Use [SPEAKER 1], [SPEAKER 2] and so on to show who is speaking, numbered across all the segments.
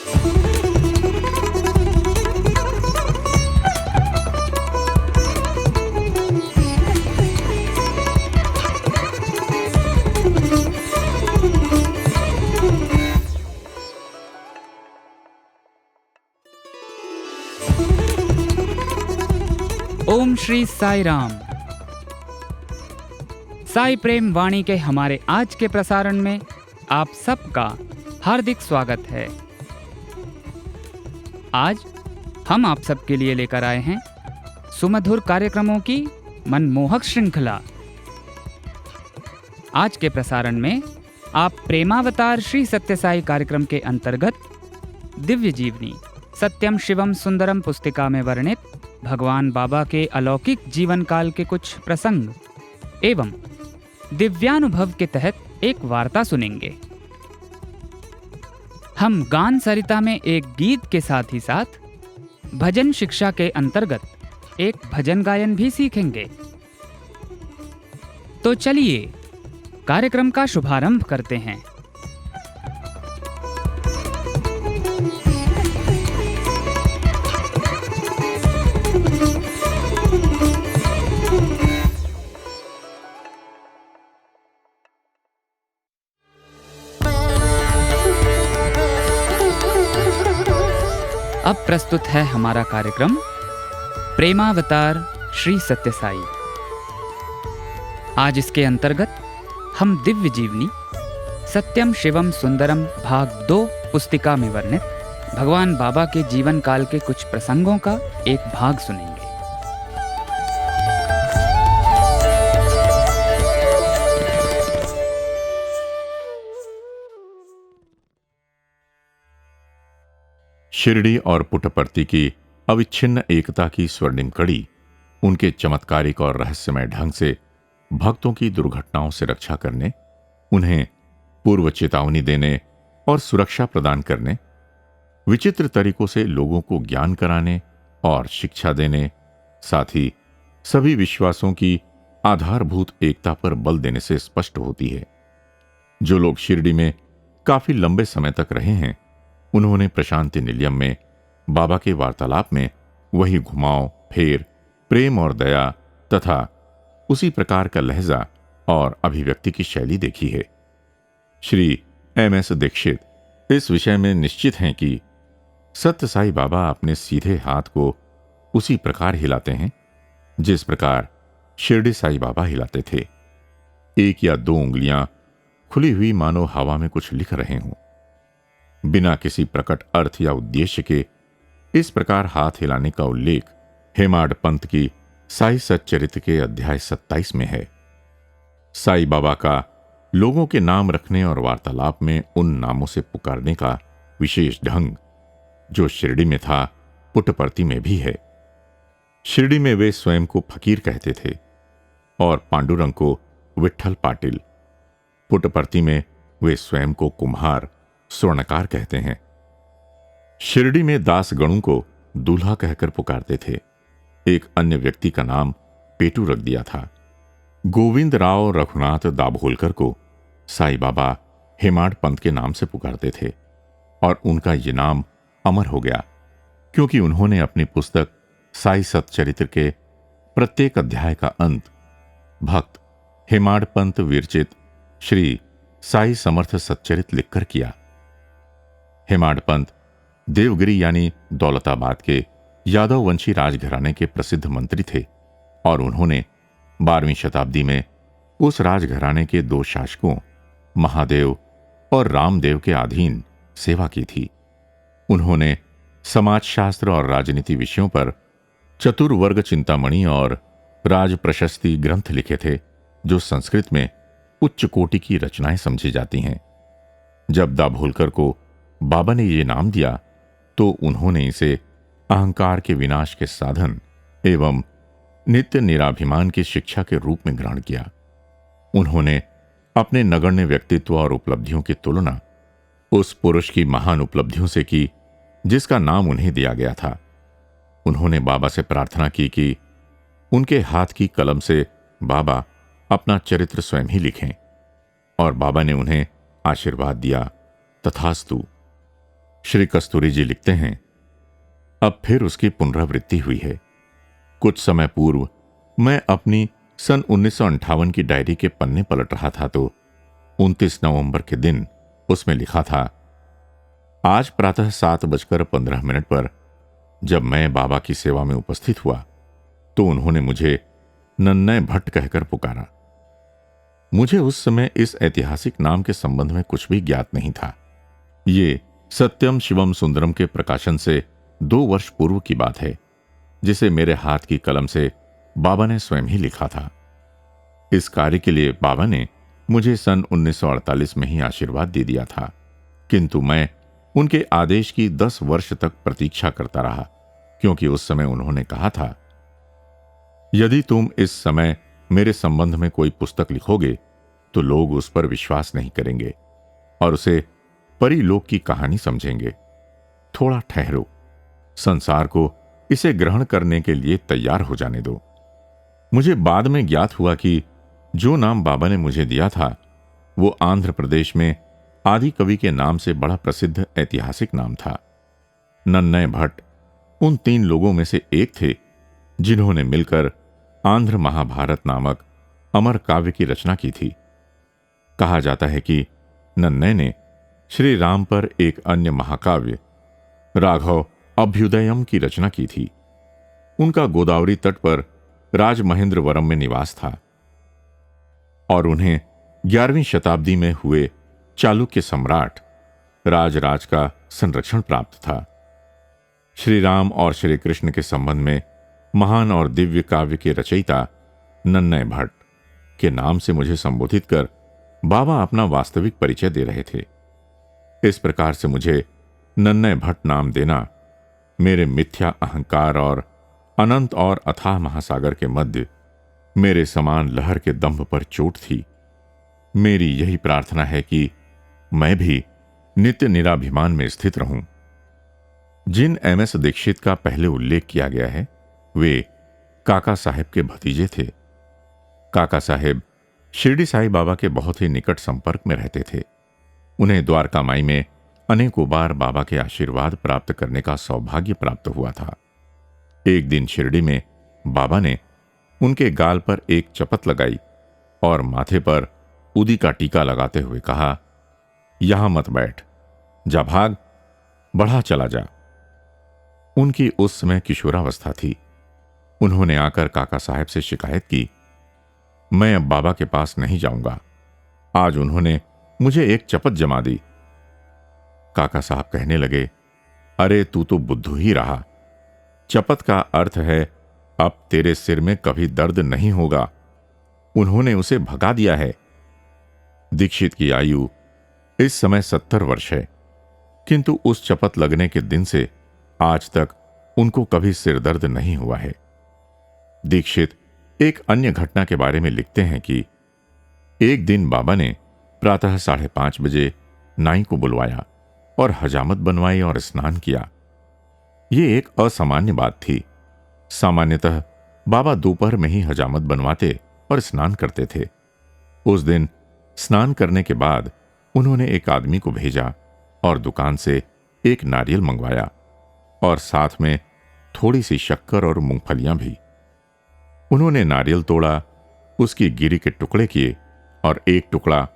[SPEAKER 1] ओम श्री साई राम। साई प्रेम वाणी के हमारे आज के प्रसारण में आप सबका हार्दिक स्वागत है। आज हम आप सबके लिए लेकर आए हैं सुमधुर कार्यक्रमों की मनमोहक श्रृंखला। आज के प्रसारण में आप प्रेमावतार श्री सत्य साई कार्यक्रम के अंतर्गत दिव्य जीवनी सत्यम शिवम सुंदरम पुस्तिका में वर्णित भगवान बाबा के अलौकिक जीवन काल के कुछ प्रसंग एवं दिव्यानुभव के तहत एक वार्ता सुनेंगे। हम गान सरिता में एक गीत के साथ ही साथ भजन शिक्षा के अंतर्गत एक भजन गायन भी सीखेंगे। तो चलिए कार्यक्रम का शुभारंभ करते हैं। अब प्रस्तुत है हमारा कार्यक्रम प्रेमावतार श्री सत्य साई। आज इसके अंतर्गत हम दिव्य जीवनी सत्यम शिवम सुंदरम भाग 2 पुस्तिका में वर्णित भगवान बाबा के जीवन काल के कुछ प्रसंगों का एक भाग सुनेंगे।
[SPEAKER 2] शिरडी और पुट्टपर्ती की अविच्छिन्न एकता की स्वर्णिम कड़ी उनके चमत्कारिक और रहस्यमय ढंग से भक्तों की दुर्घटनाओं से रक्षा करने, उन्हें पूर्व चेतावनी देने और सुरक्षा प्रदान करने, विचित्र तरीकों से लोगों को ज्ञान कराने और शिक्षा देने, साथ ही सभी विश्वासों की आधारभूत एकता पर बल देने से स्पष्ट होती है। जो लोग शिरडी में काफी लंबे समय तक रहे हैं, उन्होंने प्रशांति निलयम में बाबा के वार्तालाप में वही घुमाव फेर, प्रेम और दया तथा उसी प्रकार का लहजा और अभिव्यक्ति की शैली देखी है। श्री एम.एस. दीक्षित इस विषय में निश्चित हैं कि सत्य साई बाबा अपने सीधे हाथ को उसी प्रकार हिलाते हैं जिस प्रकार शिरडी साई बाबा हिलाते थे। एक या दो उंगलियां खुली हुई मानो हवा में कुछ लिख रहे हों। बिना किसी प्रकट अर्थ या उद्देश्य के इस प्रकार हाथ हिलाने का उल्लेख हेमाड पंत की साई सच्चरित्र के अध्याय 27 में है। साई बाबा का लोगों के नाम रखने और वार्तालाप में उन नामों से पुकारने का विशेष ढंग जो शिरडी में था, पुट्टपर्ती में भी है। शिरडी में वे स्वयं को फकीर कहते थे और पांडुरंग को विट्ठल पाटिल। पुट्टपर्ती में वे स्वयं को कुम्हार, स्वर्णकार कहते हैं। शिरडी में दास गणों को दूल्हा कहकर पुकारते थे। एक अन्य व्यक्ति का नाम पेटू रख दिया था। गोविंद राव रघुनाथ दाभोलकर को साई बाबा हेमाड पंत के नाम से पुकारते थे और उनका ये नाम अमर हो गया क्योंकि उन्होंने अपनी पुस्तक साई सच्चरित्र के प्रत्येक अध्याय का अंत भक्त हेमाड पंत विरचित श्री साई समर्थ सच्चरित्र लिखकर किया। हेमाड पंत देवगिरी यानी दौलताबाद के यादव वंशी राजघराने के प्रसिद्ध मंत्री थे और उन्होंने 12वीं शताब्दी में उस राजघराने के 2 शासकों महादेव और रामदेव के अधीन सेवा की थी। उन्होंने समाजशास्त्र और राजनीति विषयों पर चतुर्वर्ग चिंतामणि और राज प्रशस्ति ग्रंथ लिखे थे जो संस्कृत में उच्च कोटि की रचनाएं समझी जाती हैं। जब दाभोलकर को बाबा ने ये नाम दिया तो उन्होंने इसे अहंकार के विनाश के साधन एवं नित्य निराभिमान की शिक्षा के रूप में ग्रहण किया। उन्होंने अपने नगण्य व्यक्तित्व और उपलब्धियों की तुलना उस पुरुष की महान उपलब्धियों से की जिसका नाम उन्हें दिया गया था। उन्होंने बाबा से प्रार्थना की कि उनके हाथ की कलम से बाबा अपना चरित्र स्वयं ही लिखें और बाबा ने उन्हें आशीर्वाद दिया, तथास्तु। श्री कस्तूरी जी लिखते हैं, अब फिर उसकी पुनरावृत्ति हुई है। कुछ समय पूर्व मैं अपनी सन 1958 की डायरी के पन्ने पलट रहा था तो 29 नवंबर के दिन उसमें लिखा था, आज प्रातः 7:15 पर जब मैं बाबा की सेवा में उपस्थित हुआ तो उन्होंने मुझे नन्नय भट्ट कहकर पुकारा। मुझे उस समय इस ऐतिहासिक नाम के संबंध में कुछ भी ज्ञात नहीं था। ये सत्यम शिवम सुंदरम के प्रकाशन से 2 वर्ष पूर्व की बात है, जिसे मेरे हाथ की कलम से बाबा ने स्वयं ही लिखा था। इस कार्य के लिए बाबा ने मुझे सन 1948 में ही आशीर्वाद दे दिया था, किंतु मैं उनके आदेश की 10 वर्ष तक प्रतीक्षा करता रहा, क्योंकि उस समय उन्होंने कहा था, यदि तुम इस समय मेरे संबंध में कोई पुस्तक लिखोगे तो लोग उस पर विश्वास नहीं करेंगे और उसे परिलोक की कहानी समझेंगे। थोड़ा ठहरो, संसार को इसे ग्रहण करने के लिए तैयार हो जाने दो। मुझे बाद में ज्ञात हुआ कि जो नाम बाबा ने मुझे दिया था वो आंध्र प्रदेश में आदि कवि के नाम से बड़ा प्रसिद्ध ऐतिहासिक नाम था। नन्नय भट्ट उन 3 लोगों में से एक थे जिन्होंने मिलकर आंध्र महाभारत नामक अमर काव्य की रचना की थी। कहा जाता है कि नन्नय ने श्री राम पर एक अन्य महाकाव्य राघव अभ्युदयम की रचना की थी। उनका गोदावरी तट पर राजमहेंद्रवरम में निवास था और उन्हें 11वीं शताब्दी में हुए चालुक्य सम्राट राजराज का संरक्षण प्राप्त था। श्री राम और श्री कृष्ण के संबंध में महान और दिव्य काव्य के रचयिता नन्नय भट्ट के नाम से मुझे संबोधित कर बाबा अपना वास्तविक परिचय दे रहे थे। इस प्रकार से मुझे नन्नय भट्ट नाम देना मेरे मिथ्या अहंकार और अनंत और अथाह महासागर के मध्य मेरे समान लहर के दंभ पर चोट थी। मेरी यही प्रार्थना है कि मैं भी नित्य निराभिमान में स्थित रहूं। जिन एमएस दीक्षित का पहले उल्लेख किया गया है वे काका साहेब के भतीजे थे। काका साहेब शिरडी साईं बाबा के बहुत ही निकट संपर्क में रहते थे। उन्हें द्वारका माई में अनेकों बार बाबा के आशीर्वाद प्राप्त करने का सौभाग्य प्राप्त हुआ था। एक दिन शिरडी में बाबा ने उनके गाल पर एक चपत लगाई और माथे पर उदी का टीका लगाते हुए कहा, यहां मत बैठ, जा भाग, बढ़ा चला जा। उनकी उस समय किशोरावस्था थी। उन्होंने आकर काका साहब से शिकायत की, मैं अब बाबा के पास नहीं जाऊंगा। आज उन्होंने मुझे एक चपत जमा दी। काका साहब कहने लगे, अरे तू तो बुद्धू ही रहा। चपत का अर्थ है अब तेरे सिर में कभी दर्द नहीं होगा। उन्होंने उसे भगा दिया है। दीक्षित की आयु इस समय 70 वर्ष है, किंतु उस चपत लगने के दिन से आज तक उनको कभी सिर दर्द नहीं हुआ है। दीक्षित एक अन्य घटना के बारे में लिखते हैं कि एक दिन बाबा ने प्रातः 5:30 बजे नाई को बुलवाया और हजामत बनवाई और स्नान किया। ये एक असामान्य बात थी। सामान्यतः बाबा दोपहर में ही हजामत बनवाते और स्नान करते थे। उस दिन स्नान करने के बाद उन्होंने एक आदमी को भेजा और दुकान से एक नारियल मंगवाया और साथ में थोड़ी सी शक्कर और मूंगफलियां भी। उन्होंने नारियल तोड़ा, उसकी गिरी के टुकड़े किए और एक टुकड़ा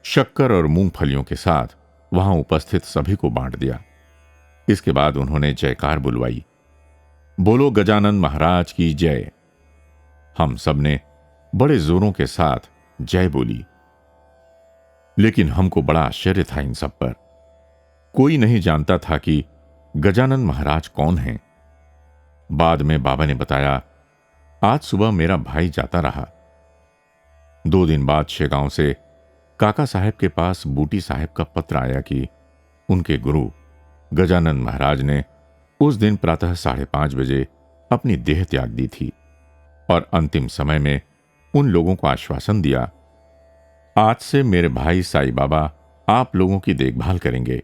[SPEAKER 2] शक्कर और मूंगफलियों के साथ वहां उपस्थित सभी को बांट दिया। इसके बाद उन्होंने जयकार बुलवाई, बोलो गजानन महाराज की जय। हम सबने बड़े जोरों के साथ जय बोली, लेकिन हमको बड़ा आश्चर्य था इन सब पर। कोई नहीं जानता था कि गजानन महाराज कौन हैं। बाद में बाबा ने बताया, आज सुबह मेरा भाई जाता रहा। 2 दिन बाद शेगांव से काका साहब के पास बूटी साहब का पत्र आया कि उनके गुरु गजानन महाराज ने उस दिन प्रातः 5:30 बजे अपनी देह त्याग दी थी और अंतिम समय में उन लोगों को आश्वासन दिया, आज से मेरे भाई साईं बाबा आप लोगों की देखभाल करेंगे,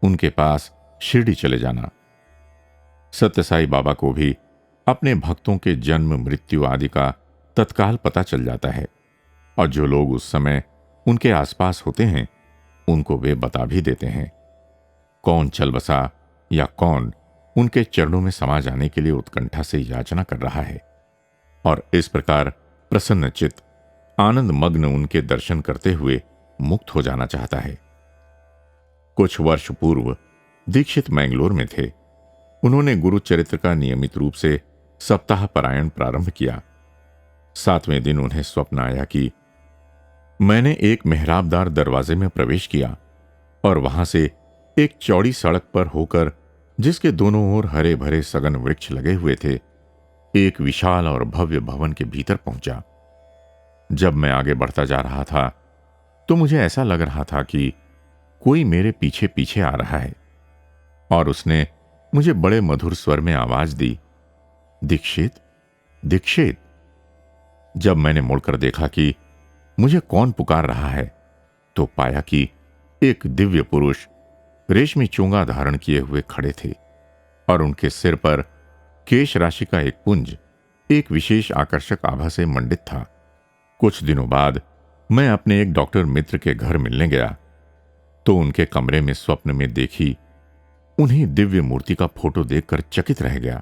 [SPEAKER 2] उनके पास शिरडी चले जाना। सत्य साईं बाबा को भी अपने भक्तों के जन्म मृत्यु आदि का तत्काल पता चल जाता है और जो लोग उस समय उनके आसपास होते हैं उनको वे बता भी देते हैं। कौन चल बसा या कौन उनके चरणों में समा जाने के लिए उत्कंठा से याचना कर रहा है, और इस प्रकार प्रसन्नचित्त आनंद मग्न उनके दर्शन करते हुए मुक्त हो जाना चाहता है। कुछ वर्ष पूर्व दीक्षित मैंगलोर में थे। उन्होंने गुरु चरित्र का नियमित रूप से सप्ताह पारायण प्रारंभ किया। 7वें दिन उन्हें स्वप्न आया कि मैंने एक मेहराबदार दरवाजे में प्रवेश किया और वहां से एक चौड़ी सड़क पर होकर, जिसके दोनों ओर हरे भरे सघन वृक्ष लगे हुए थे, एक विशाल और भव्य भवन के भीतर पहुंचा। जब मैं आगे बढ़ता जा रहा था तो मुझे ऐसा लग रहा था कि कोई मेरे पीछे पीछे आ रहा है, और उसने मुझे बड़े मधुर स्वर में आवाज दी, दीक्षित, दीक्षित। जब मैंने मुड़कर देखा कि मुझे कौन पुकार रहा है, तो पाया कि एक दिव्य पुरुष रेशमी चोंगा धारण किए हुए खड़े थे, और उनके सिर पर केश राशि का एक पुंज एक विशेष आकर्षक आभा से मंडित था। कुछ दिनों बाद मैं अपने एक डॉक्टर मित्र के घर मिलने गया, तो उनके कमरे में स्वप्न में देखी उन्हीं दिव्य मूर्ति का फोटो देखकर चकित रह गया।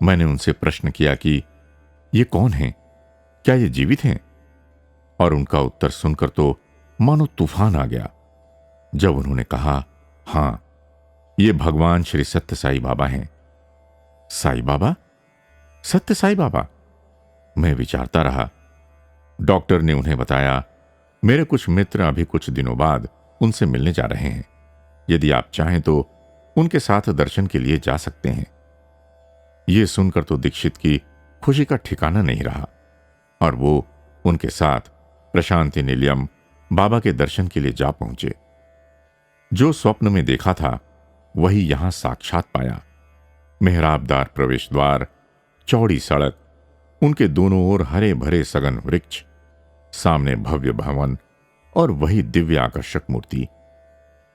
[SPEAKER 2] मैंने उनसे प्रश्न किया कि ये कौन हैं? क्या ये जीवित हैं? और उनका उत्तर सुनकर तो मानो तूफान आ गया। जब उन्होंने कहा, हां, ये भगवान श्री सत्य साई बाबा हैं। साई बाबा? सत्य साई बाबा? मैं विचारता रहा। डॉक्टर ने उन्हें बताया, मेरे कुछ मित्र अभी कुछ दिनों बाद उनसे मिलने जा रहे हैं। यदि आप चाहें तो उनके साथ दर्शन के लिए जा सकते हैं। यह सुनकर तो दीक्षित की खुशी का ठिकाना नहीं रहा, और वो उनके साथ प्रशांति निलयम बाबा के दर्शन के लिए जा पहुंचे। जो स्वप्न में देखा था वही यहां साक्षात पाया। मेहराबदार प्रवेश द्वार, चौड़ी सड़क, उनके दोनों ओर हरे भरे सघन वृक्ष, सामने भव्य भवन और वही दिव्य आकर्षक मूर्ति।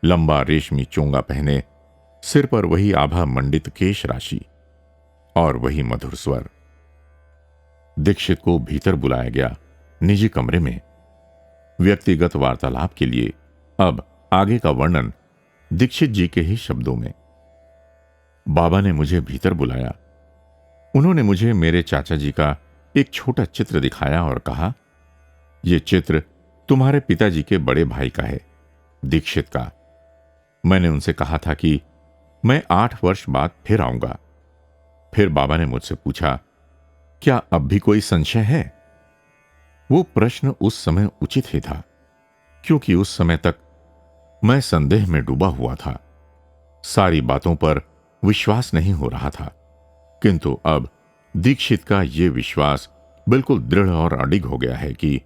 [SPEAKER 2] लंबा रेशमी चोंगा पहने, सिर पर वही आभा मंडित केश राशि और वही मधुर स्वर। दीक्षित को भीतर बुलाया गया निजी कमरे में। व्यक्तिगत वार्तालाप के लिए अब आगे का वर्णन दीक्षित जी के ही शब्दों में। बाबा ने मुझे भीतर बुलाया। उन्होंने मुझे मेरे चाचा जी का एक छोटा चित्र दिखाया और कहा, यह चित्र तुम्हारे पिताजी के बड़े भाई का है, दीक्षित का। मैंने उनसे कहा था कि मैं 8 वर्ष बाद फिर आऊंगा। फिर बाबा ने मुझसे पूछा, क्या अब भी कोई संशय है? वो प्रश्न उस समय उचित ही था, क्योंकि उस समय तक मैं संदेह में डूबा हुआ था। सारी बातों पर विश्वास नहीं हो रहा था, किंतु अब दीक्षित का यह विश्वास बिल्कुल दृढ़ और अडिग हो गया है कि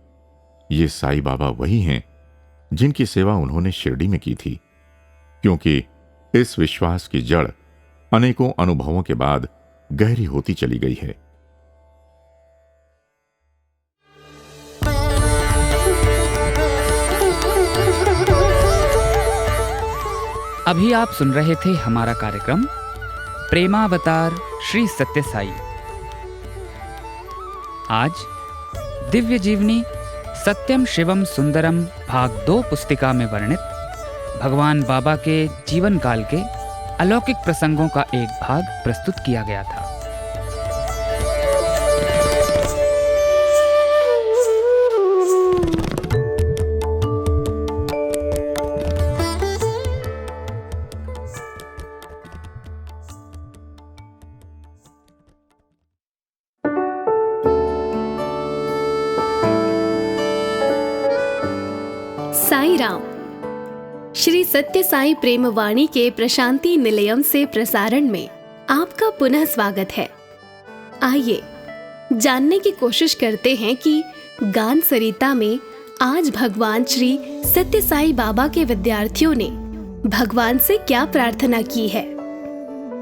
[SPEAKER 2] ये साईं बाबा वही हैं जिनकी सेवा उन्होंने शिरडी में की थी, क्योंकि इस विश्वास की जड़ अनेकों अनुभवों के बाद गहरी होती चली गई है।
[SPEAKER 1] अभी आप सुन रहे थे हमारा कार्यक्रम प्रेमावतार श्री सत्य साई। आज दिव्य जीवनी सत्यम शिवम सुंदरम भाग 2 पुस्तिका में वर्णित भगवान बाबा के जीवन काल के अलौकिक प्रसंगों का एक भाग प्रस्तुत किया गया था।
[SPEAKER 3] साई राम। श्री सत्य साई प्रेम वाणी के प्रशांति निलयम से प्रसारण में आपका पुनः स्वागत है। आइए जानने की कोशिश करते हैं कि गान सरिता में आज भगवान श्री सत्य साई बाबा के विद्यार्थियों ने भगवान से क्या प्रार्थना की है।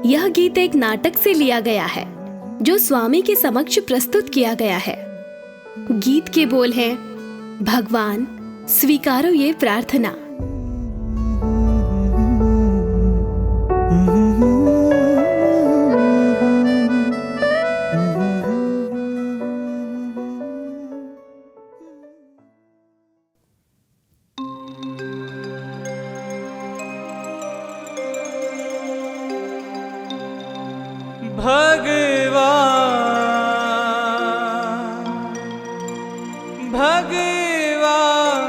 [SPEAKER 3] यह गीत एक नाटक से लिया गया है जो स्वामी के समक्ष प्रस्तुत किया गया है। गीत के बोल हैं, भगवान स्वीकारो ये प्रार्थना।
[SPEAKER 4] भगवान भगवान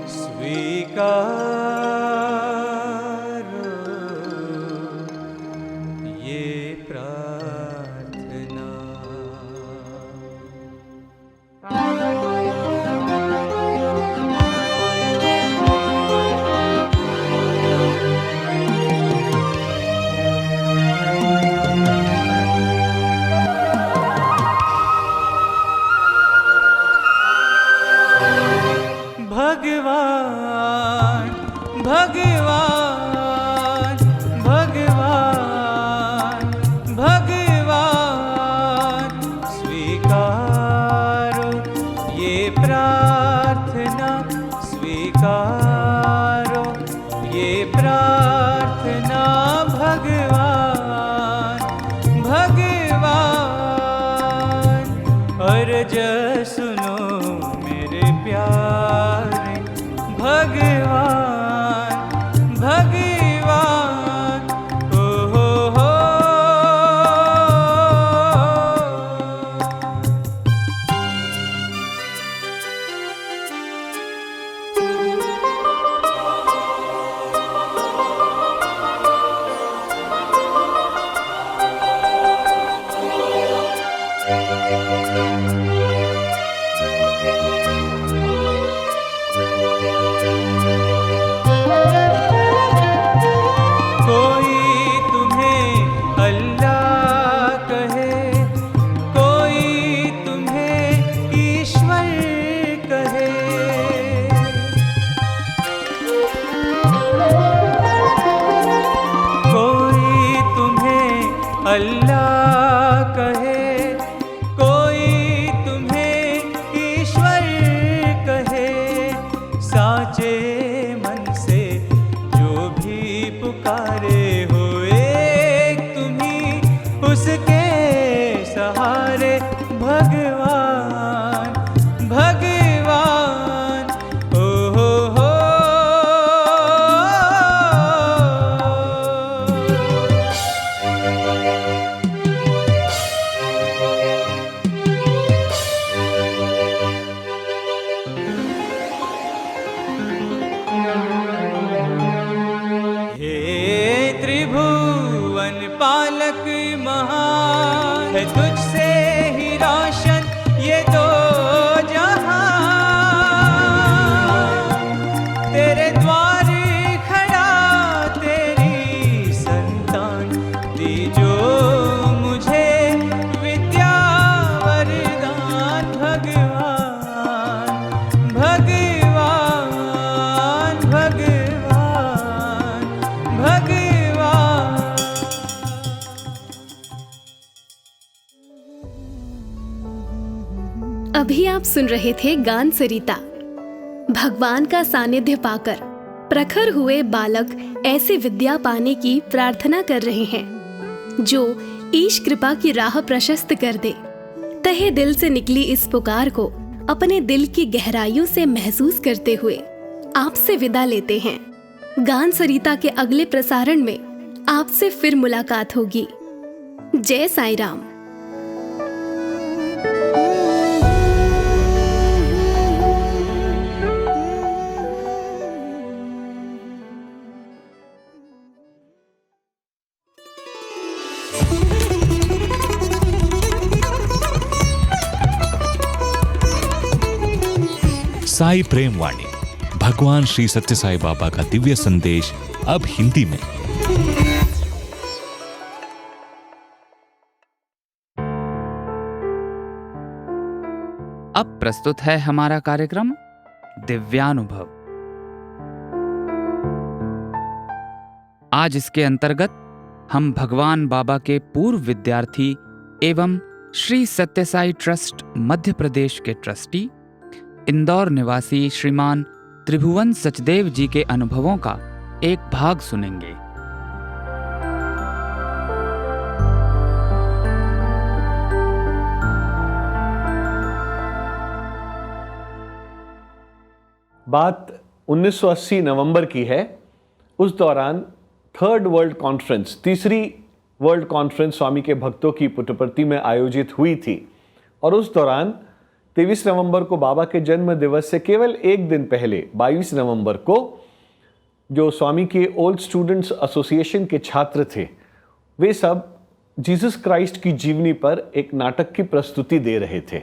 [SPEAKER 4] स्वीकारो ये प्रार्थना। भगवान भगवान भगवान भगवान स्वीकारो ये प्रार्थना, स्वीकारो ये प्रार्थना। भगवान भगवान अर्ज सुनो मेरे प्यारे। भगवान भगवान ओ हो। कोई तुम्हें अल्लाह कहे, कोई तुम्हें ईश्वर कहे। कोई तुम्हें अल्लाह कहे, कोई तुम्हें ईश्वर कहे। साचे मन से जो भी पुकारे हो, एक तुम्ही उसके सहारे। भगवान भगवान ओ हो। हे त्रिभुवन पालक महान, है तुझसे ही रोशन ये दो जहां। तेरे द्वार खड़ा तेरी संतान, दी जो मुझे विद्या वरदान। भगवान भगवान भगवान भगवान।
[SPEAKER 3] अभी आप सुन रहे थे गान सरिता। भगवान का सानिध्य पाकर प्रखर हुए बालक ऐसी विद्या पाने की प्रार्थना कर रहे हैं जो ईश कृपा की राह प्रशस्त कर दे। तहे दिल से निकली इस पुकार को अपने दिल की गहराइयों से महसूस करते हुए आपसे विदा लेते हैं। गान सरिता के अगले प्रसारण में आपसे फिर मुलाकात होगी। जय साईं राम।
[SPEAKER 5] साई प्रेम वाणी, भगवान श्री सत्य साई बाबा का दिव्य संदेश अब हिंदी में।
[SPEAKER 1] अब प्रस्तुत है हमारा कार्यक्रम दिव्यानुभव। आज इसके अंतर्गत हम भगवान बाबा के पूर्व विद्यार्थी एवं श्री सत्य साई ट्रस्ट मध्य प्रदेश के ट्रस्टी, इंदौर निवासी श्रीमान त्रिभुवन सचदेव जी के अनुभवों का एक भाग सुनेंगे।
[SPEAKER 6] बात 1980 नवंबर की है। उस दौरान थर्ड वर्ल्ड कॉन्फ्रेंस, तीसरी वर्ल्ड कॉन्फ्रेंस स्वामी के भक्तों की पुट्टपर्ती में आयोजित हुई थी। और उस दौरान 23 नवंबर को बाबा के जन्म दिवस से केवल एक दिन पहले 22 नवंबर को जो स्वामी के ओल्ड स्टूडेंट्स एसोसिएशन के छात्र थे, वे सब जीसस क्राइस्ट की जीवनी पर एक नाटक की प्रस्तुति दे रहे थे।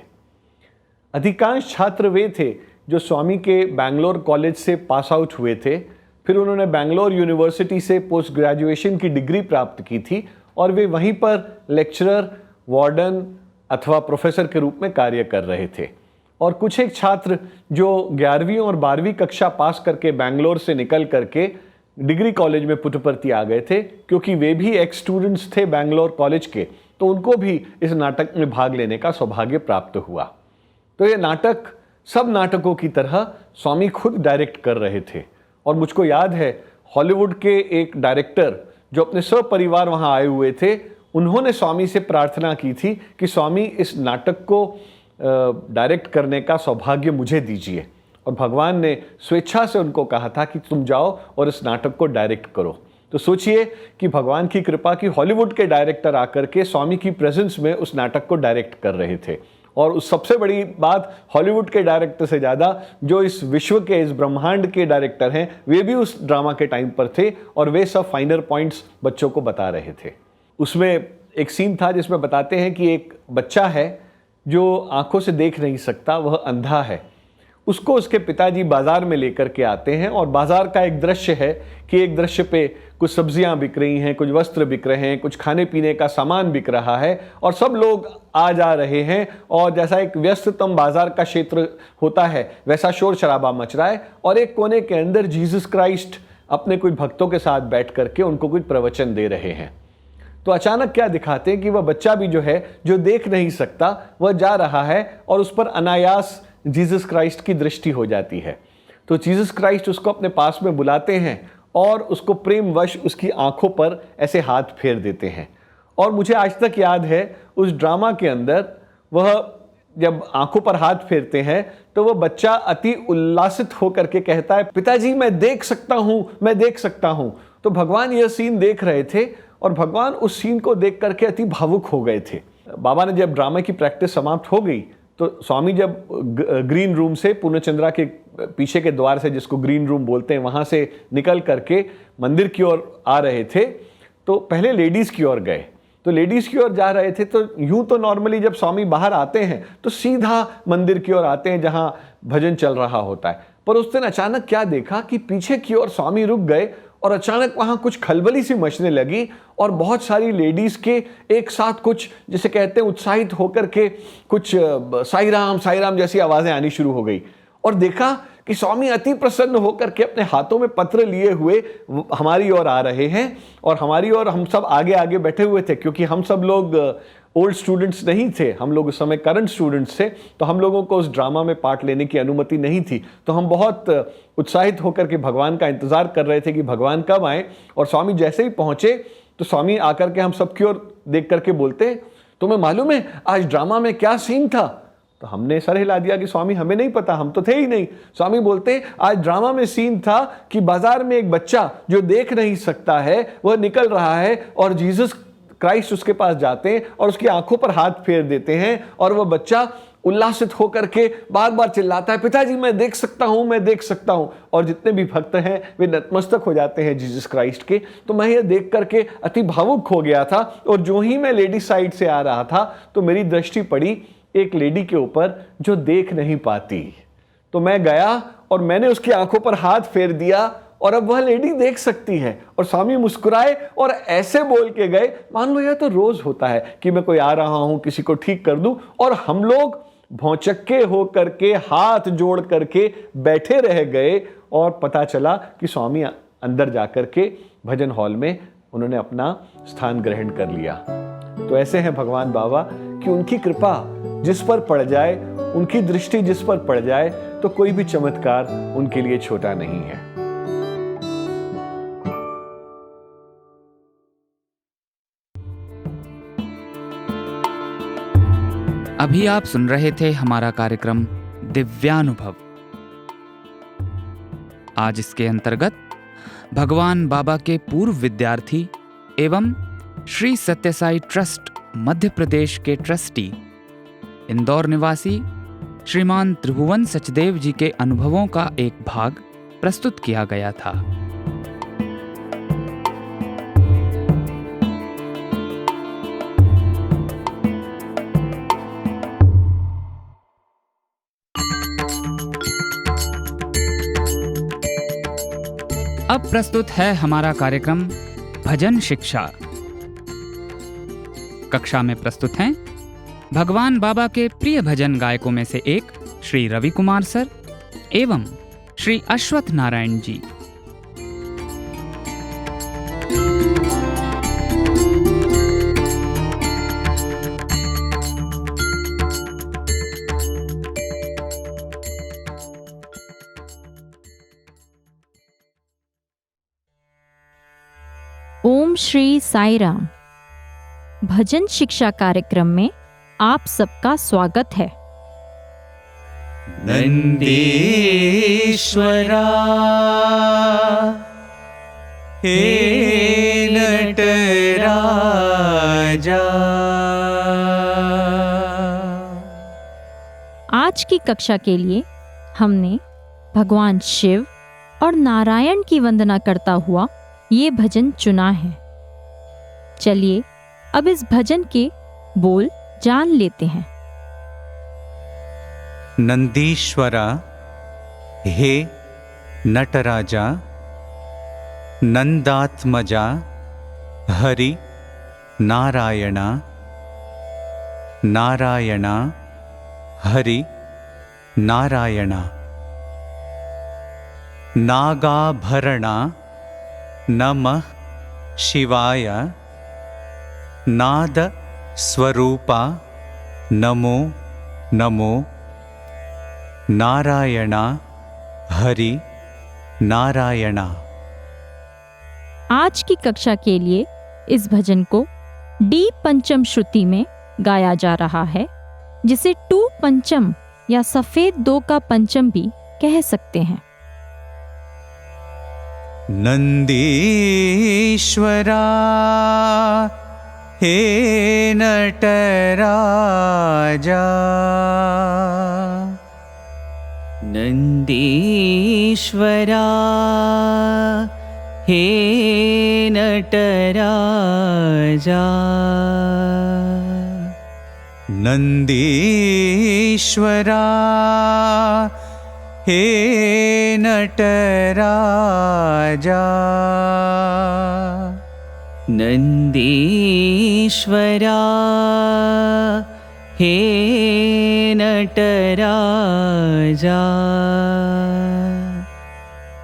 [SPEAKER 6] अधिकांश छात्र वे थे जो स्वामी के बैंगलोर कॉलेज से पास आउट हुए थे, फिर उन्होंने बैंगलोर यूनिवर्सिटी से पोस्ट ग्रेजुएशन की डिग्री प्राप्त की थी और वे वहीं पर लेक्चरर, वार्डन अथवा प्रोफेसर के रूप में कार्य कर रहे थे। और कुछ एक छात्र जो 11वीं और 12वीं कक्षा पास करके बैंगलोर से निकल करके डिग्री कॉलेज में पुट्टपर्ती आ गए थे, क्योंकि वे भी एक्स स्टूडेंट्स थे बैंगलोर कॉलेज के, तो उनको भी इस नाटक में भाग लेने का सौभाग्य प्राप्त हुआ। तो ये नाटक सब नाटकों की तरह स्वामी खुद डायरेक्ट कर रहे थे। और मुझको याद है हॉलीवुड के एक डायरेक्टर जो अपने सपरिवार वहाँ आए हुए थे, उन्होंने स्वामी से प्रार्थना की थी कि स्वामी इस नाटक को डायरेक्ट करने का सौभाग्य मुझे दीजिए। और भगवान ने स्वेच्छा से उनको कहा था कि तुम जाओ और इस नाटक को डायरेक्ट करो। तो सोचिए कि भगवान की कृपा की हॉलीवुड के डायरेक्टर आकर के स्वामी की प्रेजेंस में उस नाटक को डायरेक्ट कर रहे थे। और उस सबसे बड़ी बात, हॉलीवुड के डायरेक्टर से ज़्यादा जो इस विश्व के, इस ब्रह्मांड के डायरेक्टर हैं, वे भी उस ड्रामा के टाइम पर थे और वे सब फाइनर पॉइंट्स बच्चों को बता रहे थे। उसमें एक सीन था जिसमें बताते हैं कि एक बच्चा है जो आंखों से देख नहीं सकता, वह अंधा है। उसको उसके पिताजी बाजार में लेकर के आते हैं और बाजार का एक दृश्य है कि एक दृश्य पे कुछ सब्जियां बिक रही हैं, कुछ वस्त्र बिक रहे हैं, कुछ खाने पीने का सामान बिक रहा है और सब लोग आ जा रहे हैं। और जैसा एक व्यस्ततम बाजार का क्षेत्र होता है वैसा शोर शराबा मच रहा है। और एक कोने के अंदर जीसस क्राइस्ट अपने कुछ भक्तों के साथ बैठ करके उनको कुछ प्रवचन दे रहे हैं। तो अचानक क्या दिखाते हैं कि वह बच्चा भी जो है, जो देख नहीं सकता, वह जा रहा है और उस पर अनायास जीसस क्राइस्ट की दृष्टि हो जाती है। तो जीसस क्राइस्ट उसको अपने पास में बुलाते हैं और उसको प्रेमवश उसकी आंखों पर ऐसे हाथ फेर देते हैं। और मुझे आज तक याद है उस ड्रामा के अंदर वह जब आंखों पर हाथ फेरते हैं तो वह बच्चा अति उल्लासित होकर के कहता है, पिताजी मैं देख सकता हूं, मैं देख सकता हूं। तो भगवान यह सीन देख रहे थे और भगवान उस सीन को देख करके अति भावुक हो गए थे। बाबा ने जब ड्रामा की प्रैक्टिस समाप्त हो गई तो स्वामी जब ग्रीन रूम से, पूर्णचंद्रा के पीछे के द्वार से, जिसको ग्रीन रूम बोलते हैं, वहाँ से निकल करके मंदिर की ओर आ रहे थे, तो पहले लेडीज़ की ओर गए। तो लेडीज़ की ओर जा रहे थे तो यूं तो नॉर्मली जब स्वामी बाहर आते हैं तो सीधा मंदिर की ओर आते हैं जहाँ भजन चल रहा होता है। पर उस दिन अचानक क्या देखा कि पीछे की ओर स्वामी रुक गए और अचानक वहाँ कुछ खलबली सी मचने लगी और बहुत सारी लेडीज़ के एक साथ कुछ, जिसे कहते हैं उत्साहित होकर के, कुछ साई राम जैसी आवाज़ें आनी शुरू हो गई। और देखा कि स्वामी अति प्रसन्न होकर के अपने हाथों में पत्र लिए हुए हमारी ओर आ रहे हैं और हमारी ओर हम सब आगे आगे बैठे हुए थे, क्योंकि हम सब लोग ओल्ड स्टूडेंट्स नहीं थे, हम लोग उस समय करंट स्टूडेंट्स थे। तो हम लोगों को उस ड्रामा में पार्ट लेने की अनुमति नहीं थी। तो हम बहुत उत्साहित होकर के भगवान का इंतज़ार कर रहे थे कि भगवान कब आए। और स्वामी जैसे ही पहुँचे तो स्वामी आकर के हम सबकी ओर देख करके बोलते, तुम्हें मालूम है आज ड्रामा में क्या सीन था? तो हमने सर हिला दिया कि स्वामी हमें नहीं पता, हम तो थे ही नहीं। स्वामी बोलते, आज ड्रामा में सीन था कि बाजार में एक बच्चा जो देख नहीं सकता है वह निकल रहा है और जीसस क्राइस्ट उसके पास जाते हैं और उसकी आंखों पर हाथ फेर देते हैं और वह बच्चा उल्लासित होकर के बार बार चिल्लाता है, पिताजी मैं देख सकता हूं, मैं देख सकता हूं। और जितने भी भक्त हैं वे नतमस्तक हो जाते हैं जीसस क्राइस्ट के। तो मैं ये देख करके अति भावुक हो गया था। और जो ही मैं लेडी साइड से आ रहा था तो मेरी दृष्टि पड़ी एक लेडी के ऊपर जो देख नहीं पाती। तो मैं गया और मैंने उसकी आंखों पर हाथ फेर दिया और अब वह लेडी देख सकती है। और स्वामी मुस्कुराए और ऐसे बोल के गए, मान लो यह तो रोज होता है कि मैं कोई आ रहा हूं, किसी को ठीक कर दूं। और हम लोग भौचक्के हो करके हाथ जोड़ करके बैठे रह गए और पता चला कि स्वामी अंदर जाकर के भजन हॉल में उन्होंने अपना स्थान ग्रहण कर लिया। तो ऐसे हैं भगवान बाबा कि उनकी कृपा जिस पर पड़ जाए, उनकी दृष्टि जिस पर पड़ जाए, तो कोई भी चमत्कार उनके लिए छोटा नहीं है।
[SPEAKER 1] अभी आप सुन रहे थे हमारा कार्यक्रम दिव्यानुभव। आज इसके अंतर्गत भगवान बाबा के पूर्व विद्यार्थी एवं श्री सत्यसाई ट्रस्ट मध्य प्रदेश के ट्रस्टी, इंदौर निवासी श्रीमान त्रिभुवन सचदेव जी के अनुभवों का एक भाग प्रस्तुत किया गया था। अब प्रस्तुत है हमारा कार्यक्रम भजन शिक्षा। कक्षा में प्रस्तुत हैं भगवान बाबा के प्रिय भजन गायकों में से एक श्री रवि कुमार सर एवं श्री अश्वत्थ नारायण जी।
[SPEAKER 7] ओम श्री साई राम। भजन शिक्षा कार्यक्रम में आप सबका स्वागत है।
[SPEAKER 4] नंदीश्वरा हे नटराजा।
[SPEAKER 7] आज की कक्षा के लिए हमने भगवान शिव और नारायण की वंदना करता हुआ ये भजन चुना है। चलिए अब इस भजन के बोल जान लेते हैं।
[SPEAKER 8] नंदीश्वरा हे नटराजा, नंदात्मजा हरि नारायणा, नारायणा हरि नारायणा। नागाभरणा नमः शिवाय, नाद स्वरूपा नमो नमो। नारायणा हरि नारायणा।
[SPEAKER 7] आज की कक्षा के लिए इस भजन को डी पंचम श्रुति में गाया जा रहा है, जिसे टू पंचम या सफेद दो का पंचम भी कह सकते हैं।
[SPEAKER 8] नंदीश्वरा हे नटराजा,
[SPEAKER 4] नंदीश्वरा हे नटराजा।
[SPEAKER 8] नंदीश्वरा हे नटराजा।
[SPEAKER 4] नंदीश्वरा हे नटराजा।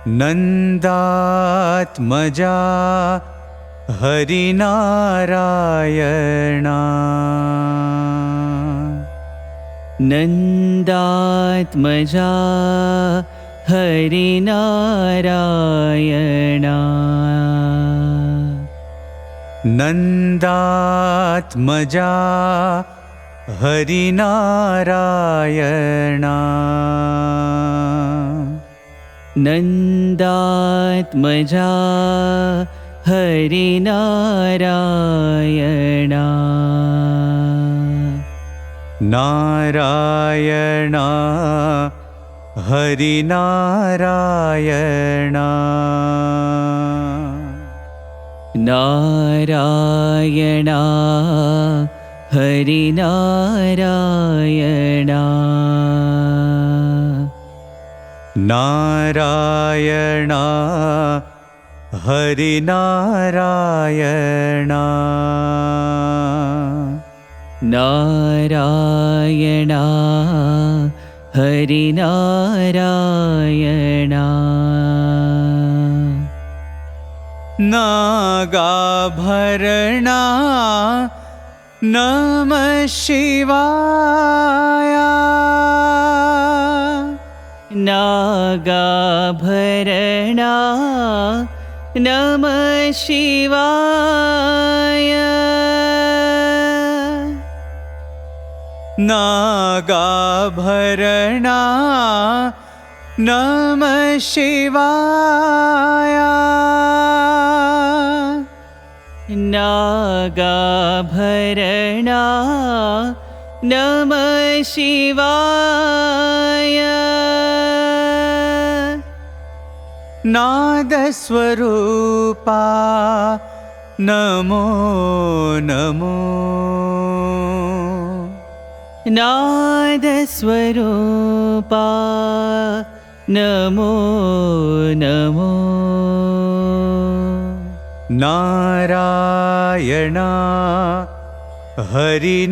[SPEAKER 8] नंदात्मजा हरिनारायणा,
[SPEAKER 4] नंदात्मजा हरिनारायणा।
[SPEAKER 8] नंदात्मजा हरिनारायणा।
[SPEAKER 4] नंदात्मजा हरिनारायणा।
[SPEAKER 8] नारायणा हरिनारायणा।
[SPEAKER 4] नारायणा हरिनारायणा।
[SPEAKER 8] नारायणा हरिनारायणा।
[SPEAKER 4] नारायणा हरिनारायणा।
[SPEAKER 8] नागाभरणा नमः शिवाय,
[SPEAKER 4] नागाभरणा नमः शिवाय।
[SPEAKER 8] नागाभरणा नमः शिवाय। नागाभरणा नमः शिवाय। नादस्वरूपा नमो नमो। नादस्वरूपा नमो नमो। नारायणा हरिनारायणा।